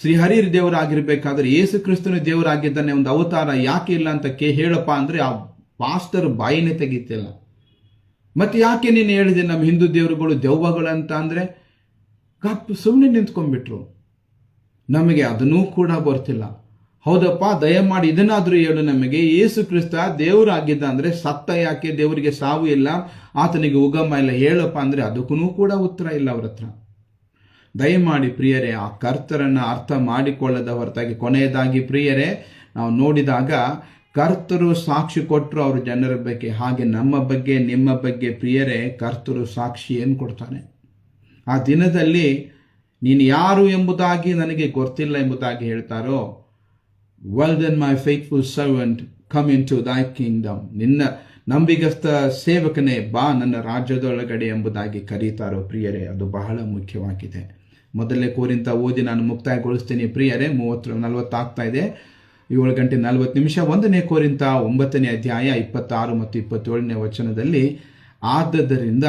ಶ್ರೀಹರಿ ದೇವರಾಗಿರ್ಬೇಕಾದ್ರೆ ಯೇಸು ಕ್ರಿಸ್ತನ ದೇವರಾಗಿದ್ದಾನೆ, ಒಂದು ಅವತಾರ ಯಾಕೆ ಇಲ್ಲ ಅಂತ ಹೇಳಪ್ಪ ಅಂದ್ರೆ ಆ ಪಾಸ್ಟರ್ ಬಾಯಿನೇ ತೆಗಿತಿಲ್ಲ. ಮತ್ತೆ ಯಾಕೆ ನೀನು ಹೇಳಿದೆ ನಮ್ಮ ಹಿಂದೂ ದೇವರುಗಳು ದೆವ್ವಗಳು ಅಂತ ಅಂದ್ರೆ ಕಪ್ಪು ಸುಮ್ಮನೆ ನಿಂತ್ಕೊಂಡ್ಬಿಟ್ರು. ನಮಗೆ ಅದನ್ನೂ ಕೂಡ ಬರ್ತಿಲ್ಲ. ಹೌದಪ್ಪ, ದಯಮಾಡಿ ಇದನ್ನಾದ್ರೂ ಹೇಳು ನಮಗೆ, ಯೇಸು ಕ್ರಿಸ್ತ ದೇವರಾಗಿದ್ದ ಅಂದ್ರೆ ಸತ್ತ ಯಾಕೆ? ದೇವರಿಗೆ ಸಾವು ಇಲ್ಲ, ಆತನಿಗೆ ಉಗಮ ಇಲ್ಲ, ಹೇಳಪ್ಪ ಅಂದ್ರೆ ಅದಕ್ಕೂ ಕೂಡ ಉತ್ತರ ಇಲ್ಲ ಅವ್ರ ಹತ್ರ. ದಯಮಾಡಿ ಪ್ರಿಯರೇ, ಆ ಕರ್ತರನ್ನ ಅರ್ಥ ಮಾಡಿಕೊಳ್ಳದ ಹೊರತಾಗಿ, ಕೊನೆಯದಾಗಿ ಪ್ರಿಯರೇ, ನಾವು ನೋಡಿದಾಗ ಕರ್ತರು ಸಾಕ್ಷಿ ಕೊಟ್ಟರು ಅವ್ರ ಜನರ ಬಗ್ಗೆ, ಹಾಗೆ ನಮ್ಮ ಬಗ್ಗೆ, ನಿಮ್ಮ ಬಗ್ಗೆ ಪ್ರಿಯರೇ ಕರ್ತರು ಸಾಕ್ಷಿ ಏನು ಕೊಡ್ತಾನೆ? ಆ ದಿನದಲ್ಲಿ ನೀನು ಯಾರು ಎಂಬುದಾಗಿ ನನಗೆ ಗೊತ್ತಿಲ್ಲ ಎಂಬುದಾಗಿ ಹೇಳ್ತಾರೋ, well then my faithful servant, come into thy kingdom. ನಿನ್ನ ನಂಬಿಗಸ್ತ ಸೇವಕನೇ, ಬಾ ನನ್ನ ರಾಜ್ಯದೊಳಗಡೆ ಎಂಬುದಾಗಿ ಕರೀತಾರೋ ಪ್ರಿಯರೇ, ಅದು ಬಹಳ ಮುಖ್ಯವಾಗಿದೆ. ಮೊದಲನೇ ಕೋರಿಂತ ಓದಿ ನಾನು ಮುಕ್ತಾಯಗೊಳಿಸ್ತೀನಿ ಪ್ರಿಯರೇ. 40 ಆಗ್ತಾ ಇದೆ, 7:40. 1ನೇ ಕೋರಿಂತ 9ನೇ ಅಧ್ಯಾಯ 26 ಮತ್ತು 27ನೇ ವಚನದಲ್ಲಿ, ಆದ್ದರಿಂದ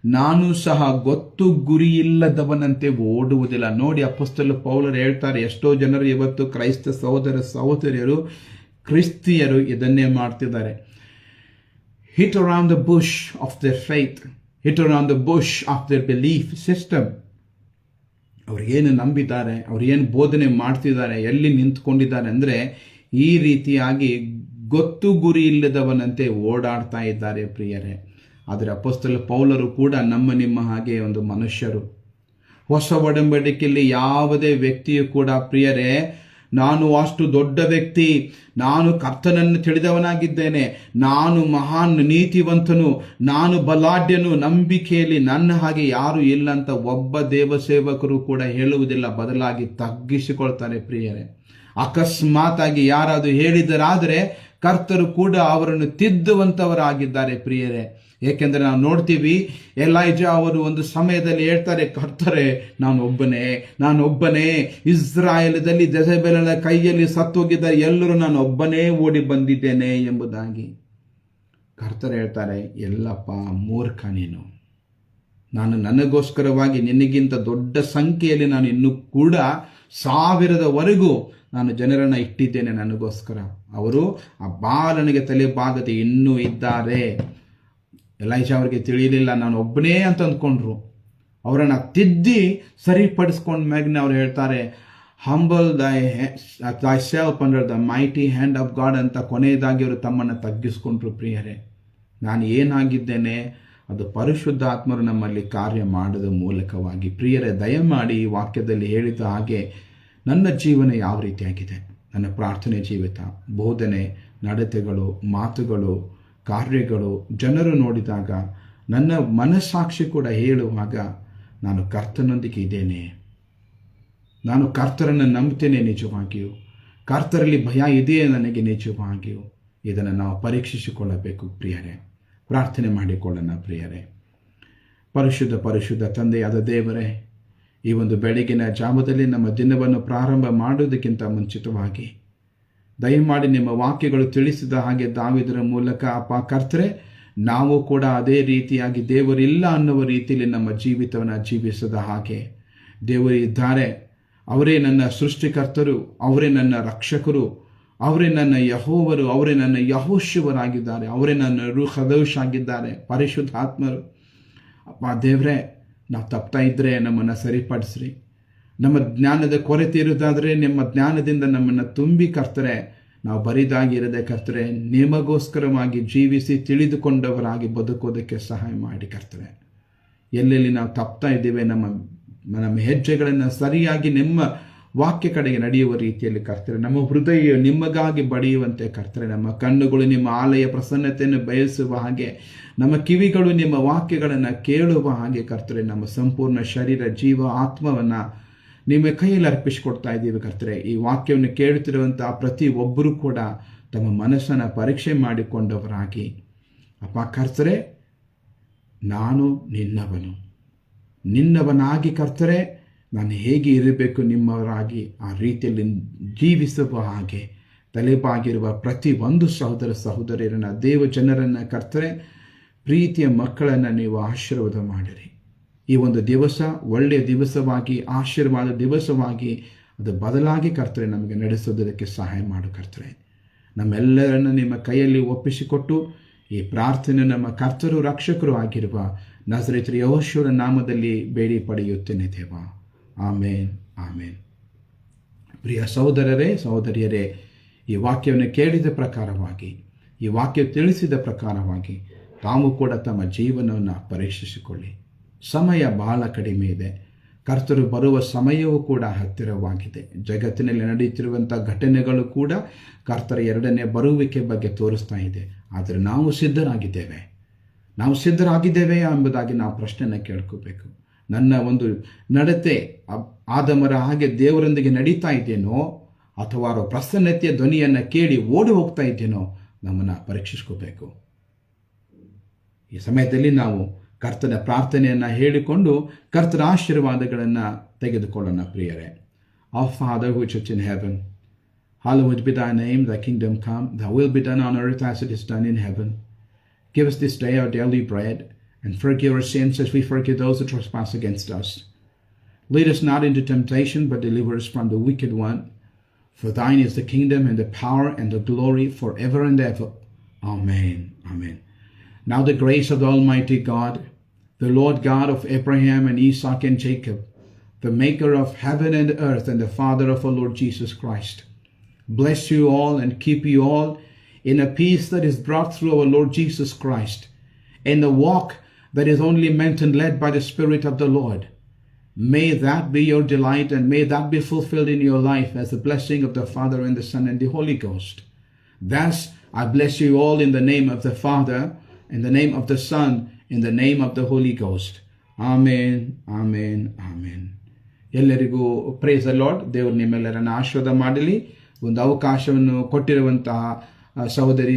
ನಾನು ಸಹ ಗೊತ್ತು ಗುರಿಯಿಲ್ಲದವನಂತೆ ಓಡುವುದಿಲ್ಲ. ನೋಡಿ, ಅಪೊಸ್ತಲ ಪೌಲರು ಹೇಳ್ತಾರೆ, ಎಷ್ಟೋ ಜನರು ಇವತ್ತು ಕ್ರೈಸ್ತ ಸಹೋದರಿಯರು ಕ್ರಿಸ್ತಿಯರು ಇದನ್ನೇ ಮಾಡ್ತಿದ್ದಾರೆ. hit around the bush of their faith, hit around the bush of their belief system. ಅವ್ರೇನು ನಂಬಿದ್ದಾರೆ, ಅವ್ರೇನು ಬೋಧನೆ ಮಾಡ್ತಿದ್ದಾರೆ, ಎಲ್ಲಿ ನಿಂತ್ಕೊಂಡಿದ್ದಾರೆ ಅಂದರೆ ಈ ರೀತಿಯಾಗಿ ಗೊತ್ತು ಗುರಿ ಇಲ್ಲದವನಂತೆ ಓಡಾಡ್ತಾ ಇದ್ದಾರೆ ಪ್ರಿಯರೇ. ಆದರೆ ಅಪೊಸ್ತಲ ಪೌಲರು ಕೂಡ ನಿಮ್ಮ ಹಾಗೆ ಒಂದು ಮನುಷ್ಯರು. ಹೊಸ ಒಡಂಬಡಿಕೆಯಲ್ಲಿ ಯಾವುದೇ ವ್ಯಕ್ತಿಯು ಕೂಡ ಪ್ರಿಯರೇ, ನಾನು ಅಷ್ಟು ದೊಡ್ಡ ವ್ಯಕ್ತಿ, ನಾನು ಕರ್ತನನ್ನು ತಿಳಿದವನಾಗಿದ್ದೇನೆ, ನಾನು ಮಹಾನ್ ನೀತಿವಂತನು, ನಾನು ಬಲಾಢ್ಯನು, ನಂಬಿಕೆಯಲ್ಲಿ ನನ್ನ ಹಾಗೆ ಯಾರು ಇಲ್ಲ ಅಂತ ಒಬ್ಬ ದೇವಸೇವಕರು ಕೂಡ ಹೇಳುವುದಿಲ್ಲ. ಬದಲಾಗಿ ತಗ್ಗಿಸಿಕೊಳ್ತಾರೆ ಪ್ರಿಯರೇ. ಅಕಸ್ಮಾತ್ ಆಗಿ ಯಾರಾದರೂ ಹೇಳಿದರಾದರೆ ಕರ್ತರು ಕೂಡ ಅವರನ್ನು ತಿದ್ದುವಂತವರಾಗಿದ್ದಾರೆ ಪ್ರಿಯರೇ. ಏಕೆಂದರೆ ನಾವು ನೋಡ್ತೀವಿ, ಎಲೈಜಾ ಅವರು ಒಂದು ಸಮಯದಲ್ಲಿ ಹೇಳ್ತಾರೆ, ಕರ್ತರೆ ನಾನು ಒಬ್ಬನೇ ಇಸ್ರಾಯೇಲದಲ್ಲಿ ಜೆಜೆಬೆಲಳ ಕೈಯಲ್ಲಿ ಸತ್ತೋಗಿದ್ದ ಎಲ್ಲರೂ ನಾನು ಒಬ್ಬನೇ ಓಡಿ ಬಂದಿದ್ದೇನೆ ಎಂಬುದಾಗಿ. ಕರ್ತರು ಹೇಳ್ತಾರೆ, ಎಲ್ಲಪ್ಪ ಮೂರ್ಖ ನೀನು, ನಾನು ನನಗೋಸ್ಕರವಾಗಿ ನಿನಗಿಂತ ದೊಡ್ಡ ಸಂಖ್ಯೆಯಲ್ಲಿ ನಾನು ಇನ್ನೂ ಕೂಡ 1000ವರೆಗೂ ನಾನು ಜನರನ್ನು ಇಟ್ಟಿದ್ದೇನೆ ನನಗೋಸ್ಕರ. ಅವರು ಆ ಬಾಲನಿಗೆ ತಲೆ ಬಾಗದೆ ಇನ್ನೂ ಇದ್ದಾರೆ. ಎಲೈಜಾ ಅವರಿಗೆ ತಿಳಿಯಲಿಲ್ಲ, ನಾನು ಒಬ್ಬನೇ ಅಂತ ಅಂದ್ಕೊಂಡ್ರು. ಅವರನ್ನು ತಿದ್ದಿ ಸರಿಪಡಿಸ್ಕೊಂಡ ಮ್ಯಾಗ್ನೆ ಅವ್ರು ಹೇಳ್ತಾರೆ, ಹಂಬಲ್ ದೈ self under the mighty hand of god ಅಂತ ಕೊನೆಯದಾಗಿ ಅವರು ತಮ್ಮನ್ನು ತಗ್ಗಿಸ್ಕೊಂಡ್ರು ಪ್ರಿಯರೇ. ನಾನು ಏನಾಗಿದ್ದೇನೆ ಅದು ಪರಿಶುದ್ಧ ಆತ್ಮರು ನಮ್ಮಲ್ಲಿ ಕಾರ್ಯ ಮಾಡೋದ ಮೂಲಕವಾಗಿ. ಪ್ರಿಯರೇ, ದಯಮಾಡಿ ಈ ವಾಕ್ಯದಲ್ಲಿ ಹೇಳಿದ ಹಾಗೆ ನನ್ನ ಜೀವನ ಯಾವ ರೀತಿಯಾಗಿದೆ, ನನ್ನ ಪ್ರಾರ್ಥನೆ ಜೀವಿತ, ಬೋಧನೆ, ನಡತೆಗಳು, ಮಾತುಗಳು, ಕಾರ್ಯಗಳು ಜನರು ನೋಡಿದಾಗ ನನ್ನ ಮನಸ್ಸಾಕ್ಷಿ ಕೂಡ ಹೇಳುವಾಗ ನಾನು ಕರ್ತನೊಂದಿಗೆ ಇದ್ದೇನೆ, ನಾನು ಕರ್ತರನ್ನು ನಂಬ್ತೇನೆ ನಿಜವಾಗಿಯೂ, ಕರ್ತರಲ್ಲಿ ಭಯ ಇದೆಯೇ ನನಗೆ ನಿಜವಾಗಿಯೂ. ಇದನ್ನು ನಾವು ಪರೀಕ್ಷಿಸಿಕೊಳ್ಳಬೇಕು ಪ್ರಿಯರೇ. ಪ್ರಾರ್ಥನೆ ಮಾಡಿಕೊಳ್ಳೋಣ ಪ್ರಿಯರೇ. ಪರಿಶುದ್ಧ ತಂದೆಯಾದ ದೇವರೇ, ಈ ಒಂದು ಬೆಳಗಿನ ಜಾವದಲ್ಲಿ ನಮ್ಮ ದಿನವನ್ನು ಪ್ರಾರಂಭ ಮಾಡುವುದಕ್ಕಿಂತ ಮುಂಚಿತವಾಗಿ ದಯಮಾಡಿ ನಿಮ್ಮ ವಾಕ್ಯಗಳು ತಿಳಿಸಿದ ಹಾಗೆ ದಾವಿದರ ಮೂಲಕ ಅಪ್ಪ ಕರ್ತರೆ, ನಾವು ಕೂಡ ಅದೇ ರೀತಿಯಾಗಿ ದೇವರಿಲ್ಲ ಅನ್ನುವ ರೀತಿಯಲ್ಲಿ ನಮ್ಮ ಜೀವಿತವನ್ನು ಜೀವಿಸದ ಹಾಗೆ, ದೇವರು ಇದ್ದಾರೆ, ಅವರೇ ನನ್ನ ಸೃಷ್ಟಿಕರ್ತರು, ಅವರೇ ನನ್ನ ರಕ್ಷಕರು, ಅವರೇ ನನ್ನ ಯಹೋವರು, ಅವರೇ ನನ್ನ ಯಹೋಶುವರಾಗಿದ್ದಾರೆ, ಅವರೇ ನನ್ನ ರೂಹದೋಷ್ ಆಗಿದ್ದಾರೆ, ಪರಿಶುದ್ಧಾತ್ಮರು. ಅಪ್ಪ ದೇವರೇ, ನಾವು ತಪ್ತಾ ಇದ್ದರೆ ನಮ್ಮನ್ನು ಸರಿಪಡಿಸ್ರಿ. ನಮ್ಮ ಜ್ಞಾನದ ಕೊರತೆ ಇರೋದಾದರೆ ನಿಮ್ಮ ಜ್ಞಾನದಿಂದ ನಮ್ಮನ್ನು ತುಂಬಿ ಕರ್ತರೆ, ನಾವು ಬರಿದಾಗಿರದೆ ಕರ್ತರೆ, ನಿಮಗೋಸ್ಕರವಾಗಿ ಜೀವಿಸಿ ತಿಳಿದುಕೊಂಡವರಾಗಿ ಬದುಕೋದಕ್ಕೆ ಸಹಾಯ ಮಾಡಿ ಕರ್ತರೆ. ಎಲ್ಲೆಲ್ಲಿ ನಾವು ತಪ್ತಾ ಇದ್ದೇವೆ, ನಮ್ಮ ಹೆಜ್ಜೆಗಳನ್ನು ಸರಿಯಾಗಿ ನಿಮ್ಮ ವಾಕ್ಯ ಕಡೆಗೆ ನಡೆಯುವ ರೀತಿಯಲ್ಲಿ ಕರ್ತರೆ, ನಮ್ಮ ಹೃದಯ ನಿಮಗಾಗಿ ಬಡಿಯುವಂತೆ ಕರ್ತರೆ, ನಮ್ಮ ಕಣ್ಣುಗಳು ನಿಮ್ಮ ಆಲಯ ಪ್ರಸನ್ನತೆಯನ್ನು ಬಯಸುವ ಹಾಗೆ, ನಮ್ಮ ಕಿವಿಗಳು ನಿಮ್ಮ ವಾಕ್ಯಗಳನ್ನು ಕೇಳುವ ಹಾಗೆ ಕರ್ತರೆ, ನಮ್ಮ ಸಂಪೂರ್ಣ ಶರೀರ, ಜೀವ, ಆತ್ಮವನ್ನು ನಿಮ್ಮ ಕೈಯಲ್ಲಿ ಅರ್ಪಿಸಿಕೊಡ್ತಾ ಇದ್ದೀವಿ ಕರ್ತರೆ. ಈ ವಾಕ್ಯವನ್ನು ಕೇಳುತ್ತಿರುವಂತಹ ಪ್ರತಿ ಒಬ್ಬರೂ ಕೂಡ ತಮ್ಮ ಮನಸ್ಸನ್ನು ಪರೀಕ್ಷೆ ಮಾಡಿಕೊಂಡವರಾಗಿ ಅಪ್ಪ ಕರ್ತರೆ, ನಾನು ನಿನ್ನವನಾಗಿ ಕರ್ತರೆ, ನಾನು ಹೇಗೆ ಇರಬೇಕು ನಿಮ್ಮವರಾಗಿ ಆ ರೀತಿಯಲ್ಲಿ ಜೀವಿಸುವ ಹಾಗೆ ತಲೆಬಾಗಿರುವ ಪ್ರತಿ ಒಂದು ಸಹೋದರ ಸಹೋದರಿಯರನ್ನು, ದೇವ ಜನರನ್ನು ಕರ್ತರೆ, ಪ್ರೀತಿಯ ಮಕ್ಕಳನ್ನು ನೀವು ಆಶೀರ್ವಾದ ಮಾಡಿರಿ. ಈ ಒಂದು ದಿವಸ ಒಳ್ಳೆಯ ದಿವಸವಾಗಿ, ಆಶೀರ್ವಾದ ದಿವಸವಾಗಿ ಅದು ಬದಲಾಗಿ ಕರ್ತರೆ ನಮಗೆ ನಡೆಸೋದಕ್ಕೆ ಸಹಾಯ ಮಾಡು ಕರ್ತರೆ. ನಮ್ಮೆಲ್ಲರನ್ನು ನಿಮ್ಮ ಕೈಯಲ್ಲಿ ಒಪ್ಪಿಸಿಕೊಟ್ಟು ಈ ಪ್ರಾರ್ಥನೆ ನಮ್ಮ ಕರ್ತರು ರಕ್ಷಕರು ಆಗಿರುವ ನಜರೇತಿನ ಯೆಹೋಶುವನ ನಾಮದಲ್ಲಿ ಬೇಡಿ ಪಡೆಯುತ್ತೇನೆ ದೇವ. ಆಮೇನ್, ಆಮೇನ್. ಪ್ರಿಯ ಸಹೋದರರೇ, ಸಹೋದರಿಯರೇ, ಈ ವಾಕ್ಯವನ್ನು ಕೇಳಿದ ಪ್ರಕಾರವಾಗಿ, ಈ ವಾಕ್ಯ ತಿಳಿಸಿದ ಪ್ರಕಾರವಾಗಿ ತಾವು ಕೂಡ ತಮ್ಮ ಜೀವನವನ್ನು ಪರೀಕ್ಷಿಸಿಕೊಳ್ಳಿ. ಸಮಯ ಬಹಳ ಕಡಿಮೆ ಇದೆ. ಕರ್ತರು ಬರುವ ಸಮಯವೂ ಕೂಡ ಹತ್ತಿರವಾಗಿದೆ. ಜಗತ್ತಿನಲ್ಲಿ ನಡೆಯುತ್ತಿರುವಂಥ ಘಟನೆಗಳು ಕೂಡ ಕರ್ತರ ಎರಡನೇ ಬರುವಿಕೆ ಬಗ್ಗೆ ತೋರಿಸ್ತಾ ಇದೆ. ಆದರೆ ನಾವು ಸಿದ್ಧರಾಗಿದ್ದೇವೆ ಎಂಬುದಾಗಿ ನಾವು ಪ್ರಶ್ನೆಯನ್ನು ಕೇಳ್ಕೋಬೇಕು. ನನ್ನ ಒಂದು ನಡತೆ ಆದಮರ ಹಾಗೆ ದೇವರೊಂದಿಗೆ ನಡೀತಾ ಇದ್ದೇನೋ, ಅಥವಾ ಅವರ ಪ್ರಸನ್ನತೆಯ ಧ್ವನಿಯನ್ನು ಕೇಳಿ ಓಡಿ ಹೋಗ್ತಾ ಇದ್ದೇನೋ, ನಮ್ಮನ್ನು ಪರೀಕ್ಷಿಸ್ಕೋಬೇಕು. ಈ ಸಮಯದಲ್ಲಿ ನಾವು ಕರ್ತನ ಪ್ರಾರ್ಥನೆಯನ್ನು ಹೇಳಿಕೊಂಡು ಕರ್ತರ ಆಶೀರ್ವಾದಗಳನ್ನು ತೆಗೆದುಕೊಳ್ಳೋಣ ಪ್ರಿಯರೇ. Our Father which art in heaven, hallowed be thy name, thy kingdom come, thy will be done on earth as it is done in heaven. Give us this day our daily bread, and forgive our sins as we forgive those who trespass against us. Lead us not into temptation, but deliver us from the wicked one. For thine is the kingdom and the power and the glory forever and ever. Amen. Amen. Now the grace of the Almighty God, the Lord God of Abraham and Isaac and Jacob, the maker of heaven and earth and the Father of our Lord Jesus Christ, bless you all and keep you all in a peace that is brought through our Lord Jesus Christ, in the walk that is only meant and led by the Spirit of the Lord. May that be your delight, and may that be fulfilled in your life as the blessing of the Father and the Son and the Holy Ghost. Thus, I bless you all in the name of the Father, in the name of the Son, in the name of the Holy Ghost. Amen, amen, amen. ಎಲ್ಲರಿಗೂ praise the lord. ದೇವರು ನಿಮ್ಮೆಲ್ಲರನ್ನು ಆಶೀರ್ವಾದ ಮಾಡಲಿ. ಒಂದು ಅವಕಾಶವನ್ನು ಕೊಟ್ಟಿರುವಂತಹ ಸಹೋದರಿ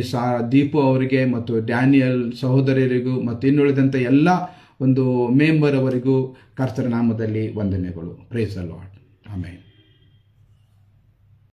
ದೀಪು ಅವರಿಗೆ ಮತ್ತು ಡ್ಯಾನಿಯಲ್ ಸಹೋದರರಿಗೂ ಮತ್ತು ಇನ್ನುಳಿದಂಥ ಎಲ್ಲ ಒಂದು ಮೆಂಬರ್ ಅವರಿಗೂ ಕರ್ತನ ನಾಮದಲ್ಲಿ ವಂದನೆಗಳು. Praise the lord. ಆಮೆನ್.